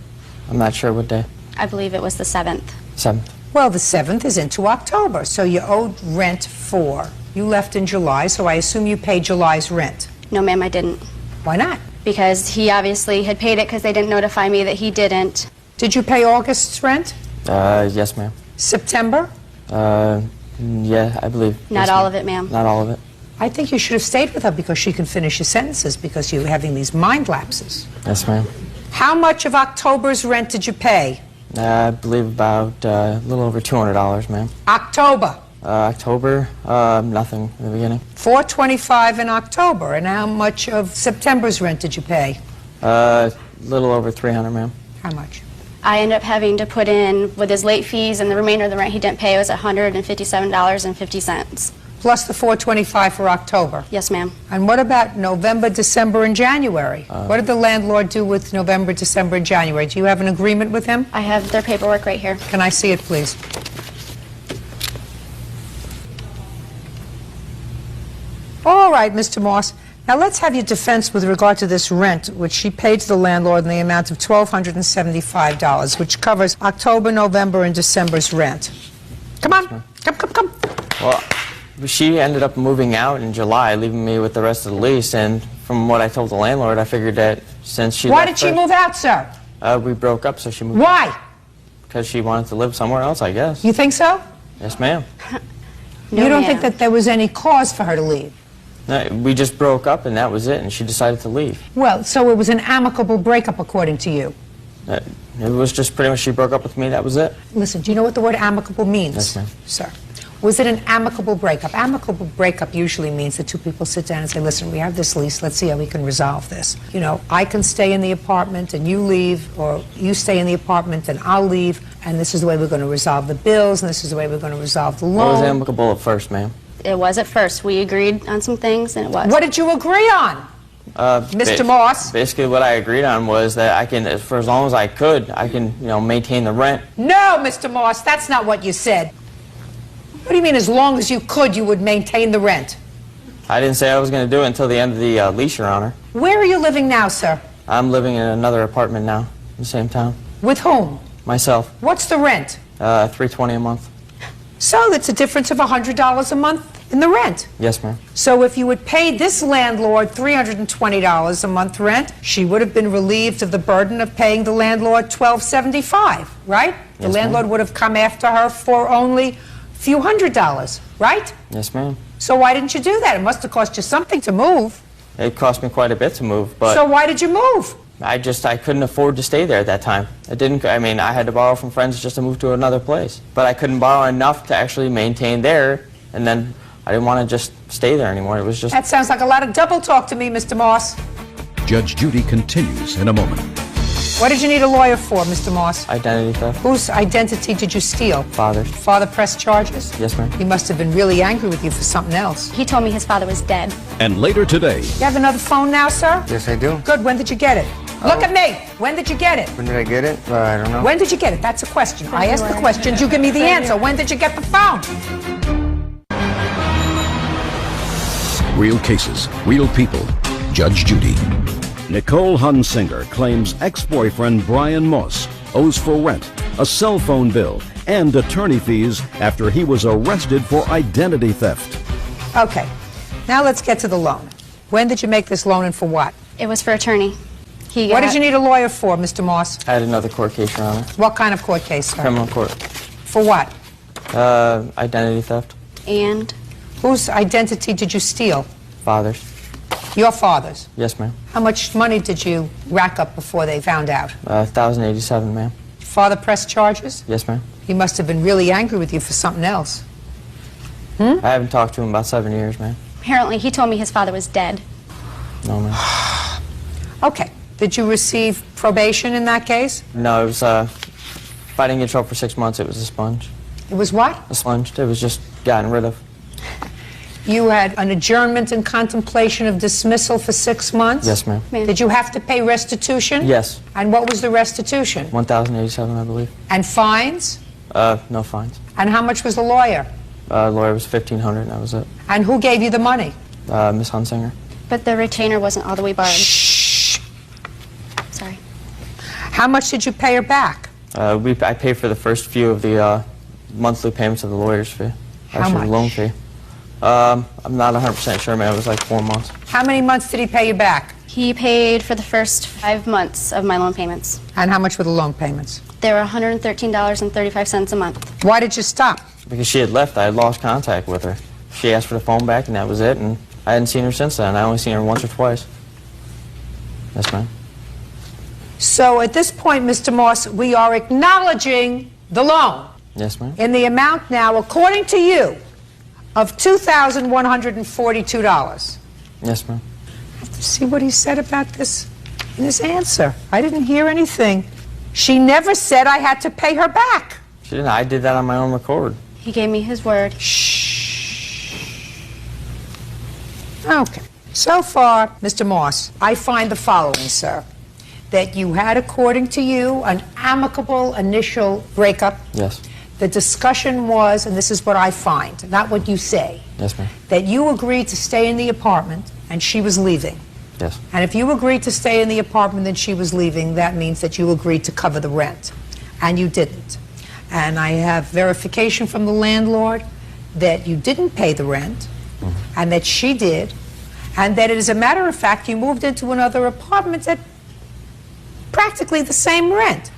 I'm not sure what day. I believe it was the 7th. 7th. Well, the 7th is into October, so you owed rent for. You left in July, so I assume you paid July's rent. No, ma'am, I didn't. Why not? Because he obviously had paid it because they didn't notify me that he didn't. Did you pay August's rent? Yes, ma'am. September? Yeah, I believe. Not yes, all of it, ma'am. Not all of it. I think you should have stayed with her because she can finish your sentences because you're having these mind lapses. Yes, ma'am. How much of October's rent did you pay? I believe about a little over $200, ma'am. October. October, nothing in the beginning. $425 in October. And how much of September's rent did you pay? Little over $300, ma'am. How much? I ended up having to put in, with his late fees and the remainder of the rent he didn't pay, it was $157.50. Plus the $425 for October? Yes, ma'am. And what about November, December, and January? What did the landlord do with November, December, and January? Do you have an agreement with him? I have their paperwork right here. Can I see it, please? All right, Mr. Moss. Now let's have your defense with regard to this rent, which she paid to the landlord in the amount of $1,275, which covers October, November, and December's rent. Come on, come. Well, she ended up moving out in July, leaving me with the rest of the lease, and from what I told the landlord, I figured that since she Why left did she move out, sir? We broke up, so she moved. Why? Because she wanted to live somewhere else, I guess. You think so? Yes, ma'am. You don't think that there was any cause for her to leave? No, we just broke up, and that was it, and she decided to leave. Well, so it was an amicable breakup, according to you? It was just pretty much she broke up with me, that was it. Listen, do you know what the word amicable means? Yes, ma'am. Sir. Was it an amicable breakup? Amicable breakup usually means that two people sit down and say, listen, we have this lease, let's see how we can resolve this. You know, I can stay in the apartment and you leave, or you stay in the apartment and I'll leave, and this is the way we're going to resolve the bills, and this is the way we're going to resolve the loan. It was amicable at first, ma'am. It was at first. We agreed on some things, and it was. What did you agree on? Mr. Moss? Basically, what I agreed on was that I can, for as long as I could, I can, you know, maintain the rent. No, Mr. Moss, that's not what you said. What do you mean, as long as you could, you would maintain the rent? I didn't say I was going to do it until the end of the lease, Your Honor. Where are you living now, sir? I'm living in another apartment now, in the same town. With whom? Myself. What's the rent? $320 a month. So that's a difference of $100 a month in the rent. Yes, ma'am. So if you had paid this landlord $320 a month rent, she would have been relieved of the burden of paying the landlord $1,275, right? The Yes, landlord ma'am. would have come after her for only a few $100s, right? Yes, ma'am. So why didn't you do that? It must have cost you something to move. It cost me quite a bit to move, but... So why did you move? I couldn't afford to stay there at that time. I had to borrow from friends just to move to another place. But I couldn't borrow enough to actually maintain there, and then I didn't want to just stay there anymore. It was just... That sounds like a lot of double talk to me, Mr. Moss. Judge Judy continues in a moment. What did you need a lawyer for, Mr. Moss? Identity theft. Whose identity did you steal? Father's. Father pressed charges? Yes, ma'am. He must have been really angry with you for something else. He told me his father was dead. And later today, You have another phone now, sir? Yes, I do. Good. When did you get it? Look at me. When did you get it? When did I get it? I don't know. When did you get it? That's a question. I ask the questions, you give me the answer. When did you get the phone? real cases, real people. Judge Judy. Nicole Hunsinger claims ex-boyfriend Brian Moss owes for rent, a cell phone bill, and attorney fees after he was arrested for identity theft. Okay. Now let's get to the loan. When did you make this loan and for what? It was for attorney. What did you need a lawyer for, Mr. Moss? I had another court case, Your Honor. What kind of court case, sir? Criminal court. For what? Identity theft. And? Whose identity did you steal? Father's. Your father's? Yes, ma'am. How much money did you rack up before they found out? $1,087, ma'am. Father pressed charges? Yes, ma'am. He must have been really angry with you for something else. I haven't talked to him about 7 years, ma'am. Apparently, he told me his father was dead. No, ma'am. Okay. Did you receive probation in that case? No, it was, if I didn't get in trouble for 6 months, it was a sponge. It was what? A sponge. It was just gotten rid of. You had an adjournment in contemplation of dismissal for 6 months? Yes, ma'am. Did you have to pay restitution? Yes. And what was the restitution? $1,087, I believe. And fines? No fines. And how much was the lawyer? Lawyer was $1,500, and that was it. And who gave you the money? Miss Hunsinger. But the retainer wasn't all the way borrowed. Shh. Sorry. How much did you pay her back? I paid for the first few of the monthly payments of the lawyer's fee. How Actually, much? the loan fee. I'm not 100% sure, ma'am. It was like 4 months. How many months did he pay you back? He paid for the first 5 months of my loan payments. And how much were the loan payments? They were $113.35 a month. Why did you stop? Because she had left. I had lost contact with her. She asked for the phone back, and that was it. And I hadn't seen her since then. I only seen her once or twice. Yes, ma'am. So at this point, Mr. Moss, we are acknowledging the loan Yes, ma'am. in the amount now, according to you, of $2,142. Yes, ma'am. See what he said about this in his answer. I didn't hear anything. She never said I had to pay her back. She didn't. I did that on my own record. He gave me his word. Okay. So far, Mr. Moss, I find the following, sir. That you had, according to you, an amicable initial breakup. Yes. The discussion was, and this is what I find, not what you say, Yes, ma'am. that you agreed to stay in the apartment and she was leaving. Yes. And if you agreed to stay in the apartment that she was leaving, that means that you agreed to cover the rent. And you didn't. And I have verification from the landlord that you didn't pay the rent, and that she did, and that, as a matter of fact, you moved into another apartment at practically the same rent.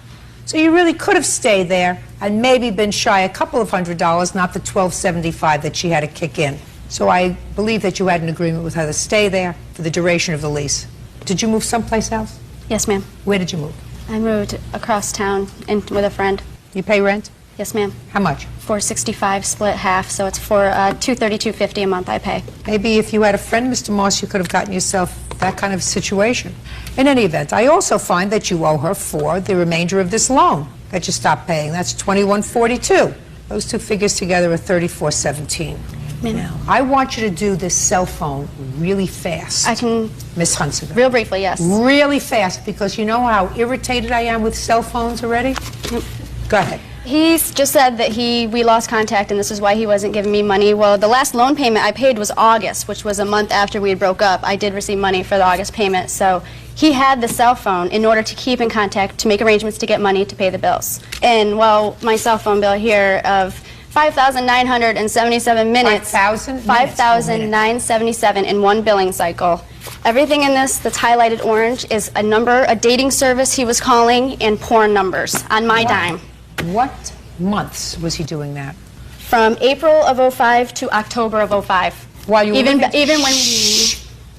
So you really could have stayed there and maybe been shy a couple of $100, not the $1,275 that she had to kick in. So I believe that you had an agreement with her to stay there for the duration of the lease. Did you move someplace else? Yes, ma'am. Where did you move? I moved across town with a friend. You pay rent? Yes, ma'am. How much? $465 split half, so it's for $232.50 a month I pay. Maybe if you had a friend, Mr. Moss, you could have gotten yourself that kind of situation. In any event, I also find that you owe her for the remainder of this loan that you stopped paying. That's $21.42. Those two figures together are $34.17. Now, I want you to do this cell phone really fast. I can... Miss Hunsinger. Real briefly, yes. Really fast, because you know how irritated I am with cell phones already? Yep. Go ahead. He's just said that we lost contact and this is why he wasn't giving me money. Well, the last loan payment I paid was August, which was a month after we had broke up. I did receive money for the August payment, so he had the cell phone in order to keep in contact, to make arrangements to get money to pay the bills. And well, my cell phone bill here of 5,977 minutes. 5,977 in one billing cycle. Everything in this that's highlighted orange is a number, a dating service he was calling, and porn numbers on my dime. What months was he doing that? From April of 05 to October of 05. While you were even living, when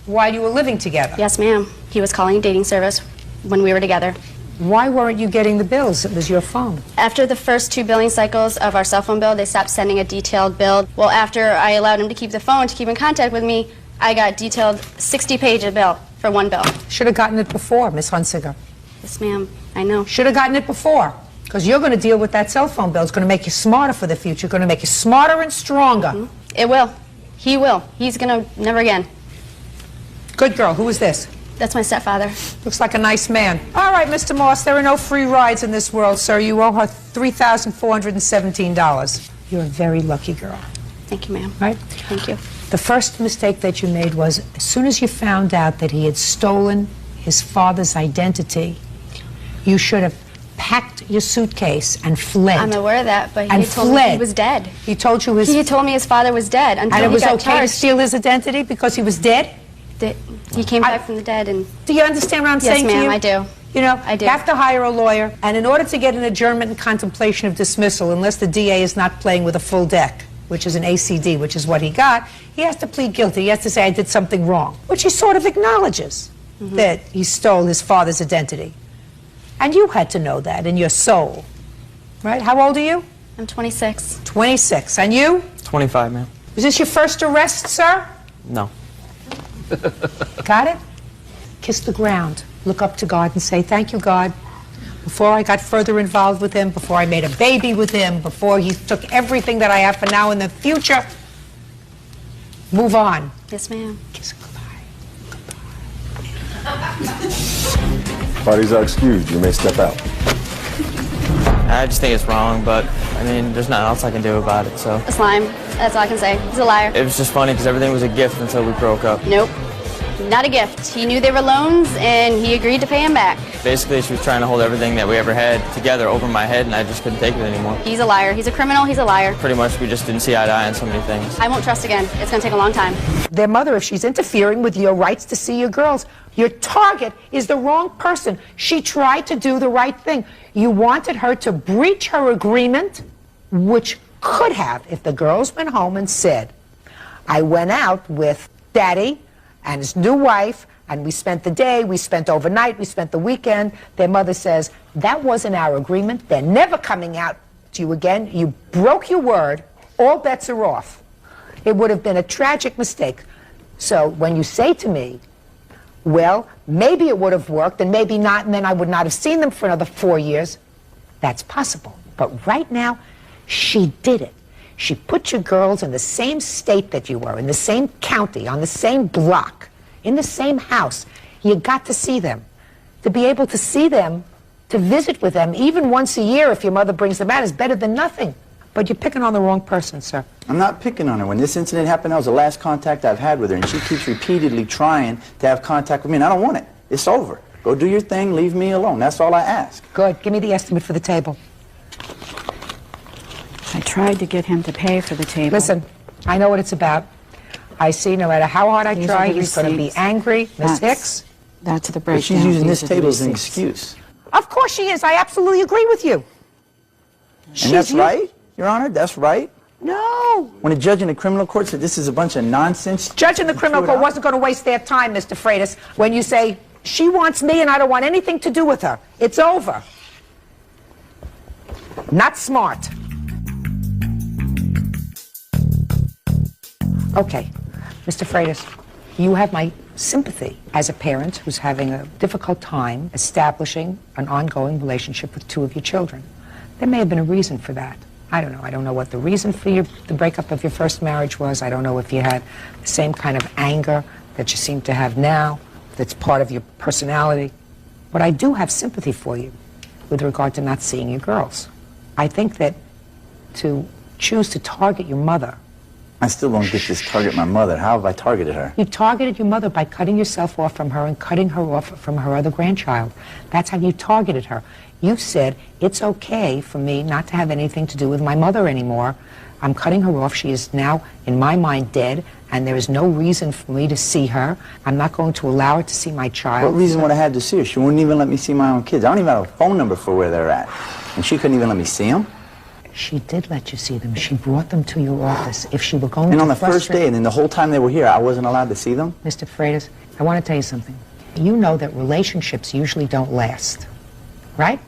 while you were living together? Yes, ma'am. He was calling a dating service when we were together. Why weren't you getting the bills? It was your phone. After the first 2 billing cycles of our cell phone bill, they stopped sending a detailed bill. Well, after I allowed him to keep the phone, to keep in contact with me, I got detailed 60-page bill for one bill. Should have gotten it before, Miss Hunsinger. Yes, ma'am. I know. Should have gotten it before. Because you're going to deal with that cell phone bill. It's going to make you smarter for the future. Going to make you smarter and stronger. It will. He will. He's going to never again. Good girl. Who is this? That's my stepfather. Looks like a nice man. All right, Mr. Moss, there are no free rides in this world, sir. You owe her $3,417. You're a very lucky girl. Thank you, ma'am. Right? Thank you. The first mistake that you made was, as soon as you found out that he had stolen his father's identity, you should have packed your suitcase and fled. I'm aware of that, but and he told me he was dead. He told you his... He told me his father was dead until and it was he got okay charged. to steal his identity because he was dead? He came back from the dead and... Do you understand what I'm saying to you? Yes, ma'am, I do. You know, I do. you have to hire a lawyer, and in order to get an adjournment and contemplation of dismissal, unless the DA is not playing with a full deck, which is an ACD, which is what he got, he has to plead guilty. He has to say, I did something wrong, which he sort of acknowledges, that he stole his father's identity. And you had to know that in your soul, right? How old are you? I'm 26. 26. And you? 25, ma'am. Was this your first arrest, sir? No. Got it? Kiss the ground. Look up to God and say, thank you, God. Before I got further involved with him, before I made a baby with him, before he took everything that I have for now and the future, move on. Yes, ma'am. Kiss him Parties are excused. You may step out. I just think it's wrong, but I mean, there's nothing else I can do about it, so. A slime. That's all I can say. He's a liar. It was just funny because everything was a gift until we broke up. Nope. Not a gift. He knew they were loans, and he agreed to pay him back. Basically, she was trying to hold everything that we ever had together over my head, and I just couldn't take it anymore. He's a liar. He's a criminal. He's a liar. Pretty much, we just didn't see eye to eye on so many things. I won't trust again. It's going to take a long time. Their mother, if she's interfering with your rights to see your girls, your target is the wrong person. She tried to do the right thing. You wanted her to breach her agreement, which could have, if the girls went home and said, I went out with Daddy and his new wife, and we spent the day, we spent overnight, we spent the weekend. Their mother says, that wasn't our agreement. They're never coming out to you again. You broke your word. All bets are off. It would have been a tragic mistake. So when you say to me, well, maybe it would have worked and maybe not, and then I would not have seen them for another 4 years, that's possible. But right now, she did it. She put your girls in the same state that you were, in the same county, on the same block, in the same house. You got to see them. To be able to see them, to visit with them, even once a year if your mother brings them out, is better than nothing. But you're picking on the wrong person, sir. I'm not picking on her. When this incident happened, that was the last contact I've had with her, and she keeps repeatedly trying to have contact with me, and I don't want it. It's over. Go do your thing, leave me alone. That's all I ask. Good. Give me the estimate for the table. I tried to get him to pay for the table. Listen, I know what it's about. I see no matter how hard I These try, are the he's going to be receipts. angry. Miss Hicks? That's the But breakdown. she's using These this are the table as an receipts. excuse. Of course she is. I absolutely agree with you. And that's right, Your Honor? That's right? No. When a judge in the criminal court said this is a bunch of nonsense... Judge in the criminal court wasn't going to waste their time, Mr. Freitas, when you say, she wants me and I don't want anything to do with her. It's over. Not smart. Okay, Mr. Freitas, you have my sympathy as a parent who's having a difficult time establishing an ongoing relationship with two of your children. There may have been a reason for that. I don't know. I don't know what the reason for the breakup of your first marriage was. I don't know if you had the same kind of anger that you seem to have now that's part of your personality. But I do have sympathy for you with regard to not seeing your girls. I think that to choose to target your mother... I still don't get this target my mother. How have I targeted her? You targeted your mother by cutting yourself off from her and cutting her off from her other grandchild. That's how you targeted her. You said, it's okay for me not to have anything to do with my mother anymore. I'm cutting her off. She is now, in my mind, dead, and there is no reason for me to see her. I'm not going to allow her to see my child. What reason would I have to see her? She wouldn't even let me see my own kids. I don't even have a phone number for where they're at. And she couldn't even let me see them? She did let you see them. She brought them to your office. If she were going And to on the first day, and then the whole time they were here, I wasn't allowed to see them? Mr. Freitas, I want to tell you something. You know that relationships usually don't last, right?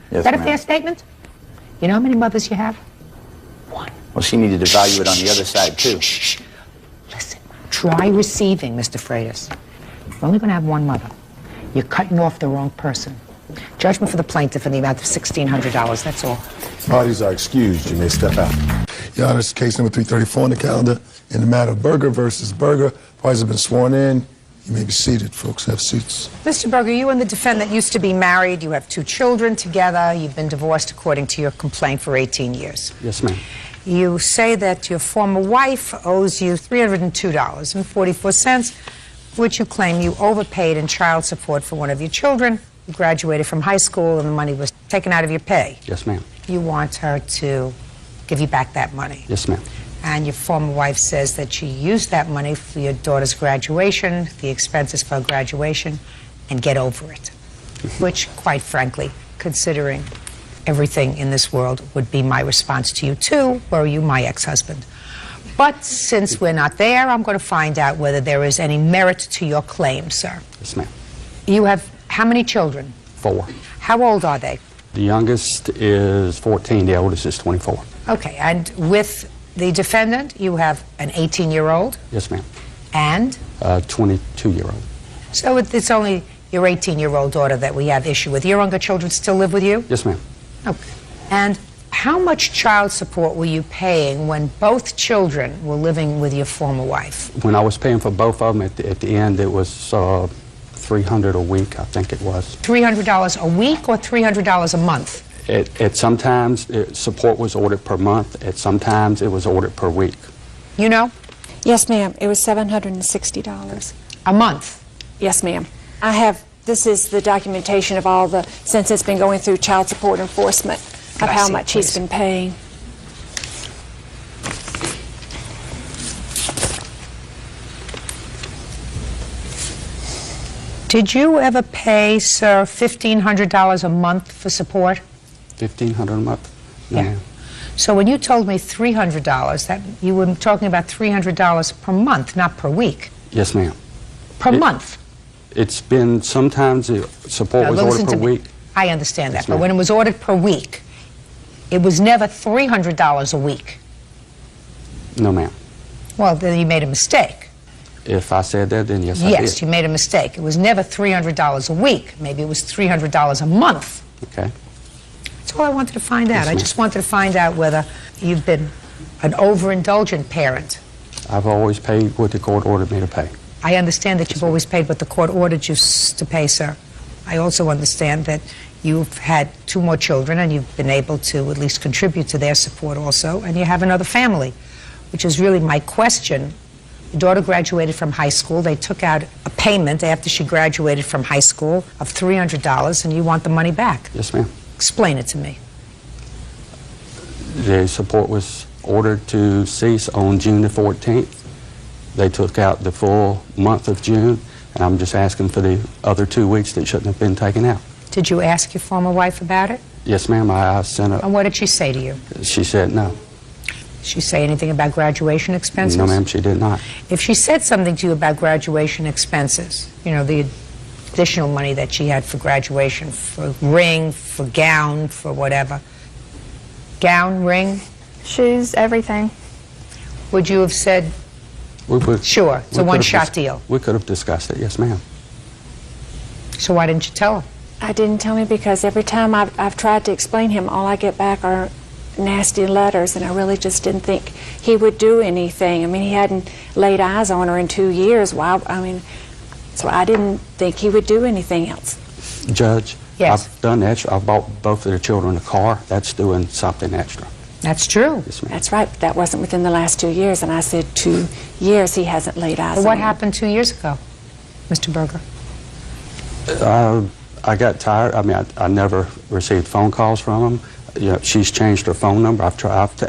Yes, Is that a ma'am. fair statement? You know how many mothers you have? Well, she needed to value it on the other side, too. Listen, try receiving, Mr. Freitas. You're only going to have one mother. You're cutting off the wrong person. Judgment for the plaintiff in the amount of $1,600, that's all. Parties are excused. You may step out. Your Honor, this is case number 334 on the calendar. In the matter of Berger versus Berger, parties have been sworn in. You may be seated, folks. Have seats. Mr. Berger, you and the defendant used to be married. You have 2 children together. You've been divorced according to your complaint for 18 years. Yes, ma'am. You say that your former wife owes you $302.44, which you claim you overpaid in child support for one of your children. You graduated from high school and the money was taken out of your pay. Yes, ma'am. You want her to give you back that money. Yes, ma'am. And your former wife says that she used that money for your daughter's graduation, the expenses for her graduation, and get over it. Which, quite frankly, considering everything in this world, would be my response to you too, were you my ex-husband. But since we're not there, I'm going to find out whether there is any merit to your claim, sir. Yes, ma'am. You have how many children? 4. How old are they? The youngest is 14. The oldest is 24. Okay, and with the defendant, you have an 18-year-old Yes, ma'am. and 22-year-old. so it's only your 18-year-old daughter that we have issue with. Your younger children still live with you? Yes, ma'am. Okay. And how much child support were you paying when both children were living with your former wife? When I was paying for both of them, at the end, it was $300 a week, I think it was. $300 a week or $300 a month? At sometimes, support was ordered per month. At sometimes, it was ordered per week. You know? Yes, ma'am. It was $760. A month? Yes, ma'am. I have, this is the documentation of all the, since it's been going through child support enforcement, of how much he's been paying. Did you ever pay, sir, $1,500 a month for support? $1,500 a month? No, Yeah. ma'am. So when you told me $300, that you were talking about $300 per month, not per week. Yes, ma'am. Per month. It's been, sometimes support Now, was listen ordered per to me. week. I understand that, Yes, but ma'am. when it was ordered per week, it was never $300 a week. No, ma'am. Well, then you made a mistake. If I said that, then yes, I Yes, did. you made a mistake. It was never $300 a week. Maybe it was $300 a month. Okay. That's all I wanted to find out. Yes, I ma'am. just wanted to find out whether you've been an overindulgent parent. I've always paid what the court ordered me to pay. I understand that you've always paid what the court ordered you to pay, sir. I also understand that you've had 2 more children and you've been able to at least contribute to their support also, and you have another family, which is really my question. Your daughter graduated from high school. They took out a payment after she graduated from high school of $300, and you want the money back. Yes, ma'am. Explain it to me. The support was ordered to cease on June the 14th. They took out the full month of June, and I'm just asking for the other 2 weeks that shouldn't have been taken out. Did you ask your former wife about it? Yes, ma'am. I sent her. And what did she say to you? She said no. Did she say anything about graduation expenses? No, ma'am, she did not. If she said something to you about graduation expenses, you know, the additional money that she had for graduation, for ring, for gown, for whatever. Gown, ring? Shoes, everything. Would you have said, sure, it's a one-shot deal? We could have discussed it, yes, ma'am. So why didn't you tell her? I didn't tell him because every time I've tried to explain him, all I get back are nasty letters, and I really just didn't think he would do anything. I mean, he hadn't laid eyes on her in 2 years. Wow, I mean, so I didn't think he would do anything else. Judge, yes. I've done extra. I've bought both of their children a car. That's doing something extra. That's true. Yes, ma'am. That's right. That wasn't within the last 2 years, and I said 2 years he hasn't laid eyes on What her. happened 2 years ago, Mr. Berger? I got tired. I mean, I never received phone calls from him. You know, she's changed her phone number. I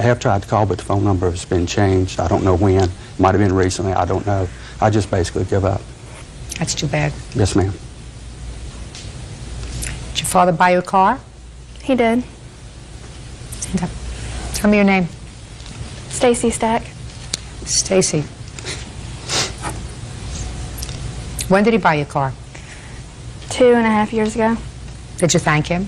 have tried to call, but the phone number has been changed. I don't know when. It might have been recently. I don't know. I just basically give up. That's too bad. Yes, ma'am. Did your father buy you a car? He did. Stand up. Tell me your name. Stacy Stack. Stacy. When did he buy you a car? 2.5 years ago. Did you thank him?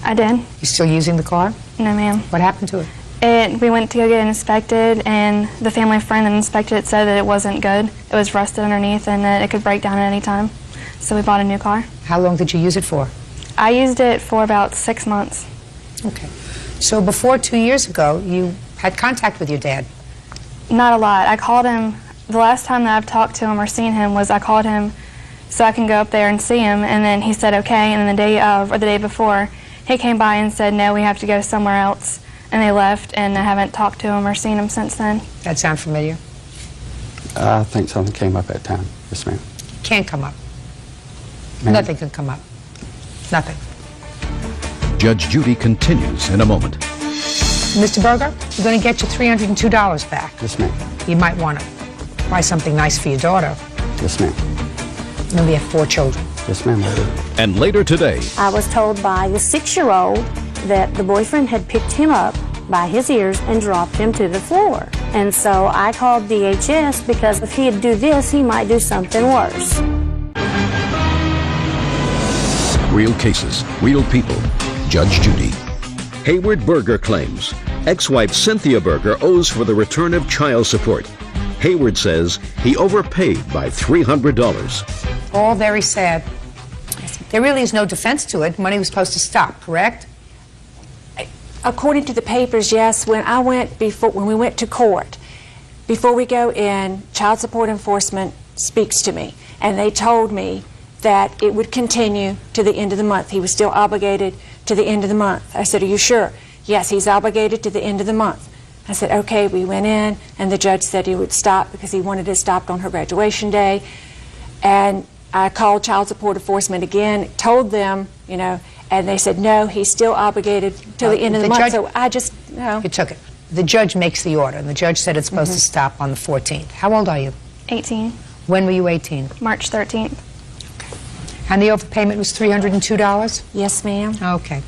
I did. You still using the car? No, ma'am. What happened to it? We went to go get it inspected, and the family friend that inspected it said that it wasn't good. It was rusted underneath and that it could break down at any time. So we bought a new car. How long did you use it for? I used it for about 6 months. Okay. So before 2 years ago, you had contact with your dad? Not a lot. I called him, the last time that I've talked to him or seen him was I called him so I can go up there and see him, and then he said okay, and then the day of, or the day before, he came by and said, no, we have to go somewhere else. And they left, and I haven't talked to him or seen him since then. That sound familiar? I think something came up that time. Yes, ma'am. Can't come up. Nothing can come up. Nothing. Judge Judy continues in a moment. Mr. Berger, you're going to get your $302 back. Yes, ma'am. You might want to buy something nice for your daughter. Yes, ma'am. And then we have 4 children. Yes, ma'am, I do. And later today, I was told by the 6-year-old that the boyfriend had picked him up by his ears and dropped him to the floor. And so I called DHS because if he'd do this, he might do something worse. real cases, real people. Judge Judy. Hayward Berger claims ex-wife Cynthia Berger owes for the return of child support. Hayward says he overpaid by $300. All very sad. There really is no defense to it. Money was supposed to stop, correct? According to the papers, yes. When we went to court, before we go in, child support enforcement speaks to me, and they told me that it would continue to the end of the month. He was still obligated to the end of the month. I said, are you sure? Yes, he's obligated to the end of the month. I said, okay. We went in, and the judge said he would stop because he wanted it stopped on her graduation day. And I called child support enforcement again, told them, you know, and they said, no, he's still obligated till the end of the month. So I just, you know. You took it. The judge makes the order, and the judge said it's supposed to stop on the 14th. How old are you? 18. When were you 18? March 13th. And the overpayment was $302? Yes, ma'am. Okay.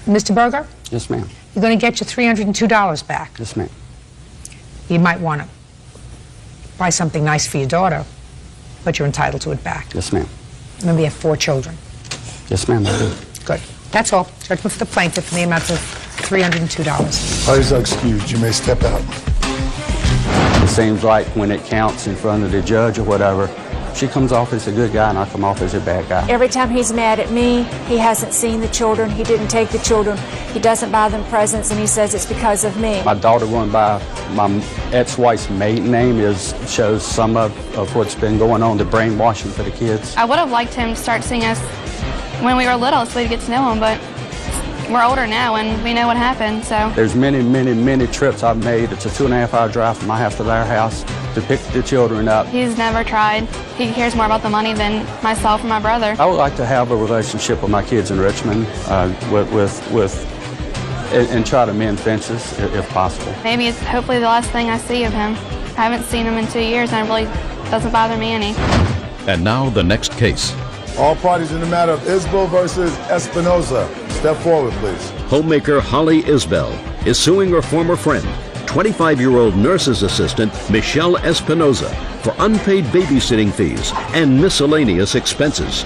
Mr. Berger? Yes, ma'am. You're going to get your $302 back. Yes, ma'am. You might want to buy something nice for your daughter, but you're entitled to it back. Yes, ma'am. Remember, you have 4 children. Yes, ma'am, I do. Good. That's all. Judgment for the plaintiff in the amount of $302. Parties are excused. You may step out. It seems like when it counts in front of the judge or whatever, she comes off as a good guy and I come off as a bad guy. Every time he's mad at me, he hasn't seen the children, he didn't take the children, he doesn't buy them presents, and he says it's because of me. My daughter going by my ex-wife's maiden name shows some of what's been going on, the brainwashing for the kids. I would have liked him to start seeing us when we were little so we'd get to know him, but we're older now and we know what happened, so. There's many trips I've made. It's a 2.5-hour drive from my house to their house to pick the children up. He's never tried. He cares more about the money than myself and my brother. I would like to have a relationship with my kids in Richmond and try to mend fences if possible. Maybe it's hopefully the last thing I see of him. I haven't seen him in 2 years and it really doesn't bother me any. And now the next case. All parties in the matter of Isbell versus Espinoza. Step forward, please. Homemaker Holly Isbell is suing her former friend, 25-year-old nurse's assistant Michelle Espinoza, for unpaid babysitting fees and miscellaneous expenses.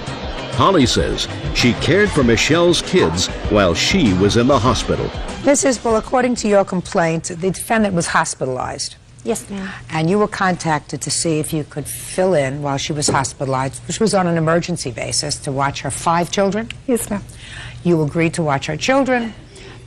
Holly says she cared for Michelle's kids while she was in the hospital. Ms. Isbell, according to your complaint, the defendant was hospitalized. Yes, ma'am. And you were contacted to see if you could fill in while she was hospitalized, which was on an emergency basis, to watch her 5 children. Yes, ma'am. You agreed to watch her children,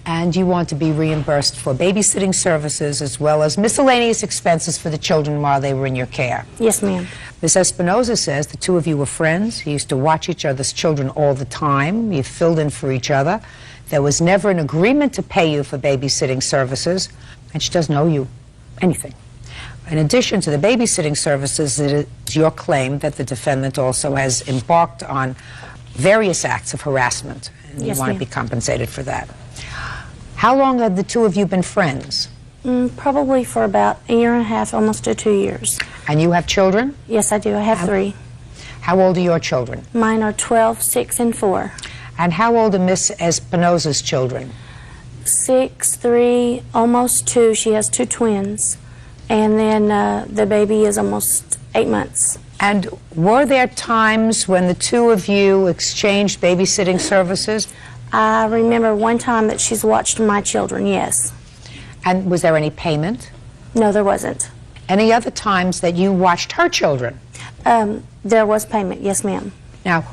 and you want to be reimbursed for babysitting services as well as miscellaneous expenses for the children while they were in your care. Yes, ma'am. Ms. Espinoza says the two of you were friends. You used to watch each other's children all the time. You filled in for each other. There was never an agreement to pay you for babysitting services, and she doesn't owe you anything. In addition to the babysitting services, it is your claim that the defendant also has embarked on various acts of harassment, and Yes, you want ma'am. to be compensated for that. How long have the two of you been friends? Probably for about a year and a half, almost to 2 years. And you have children? Yes, I do. I have 3. How old are your children? Mine are 12, 6, and 4. And how old are Miss Espinoza's children? 6, 3, almost 2. She has 2 twins. And then the baby is almost 8 months. And were there times when the two of you exchanged babysitting services? I remember one time that she's watched my children, yes. And was there any payment? No, there wasn't. Any other times that you watched her children? There was payment, yes, ma'am. Now,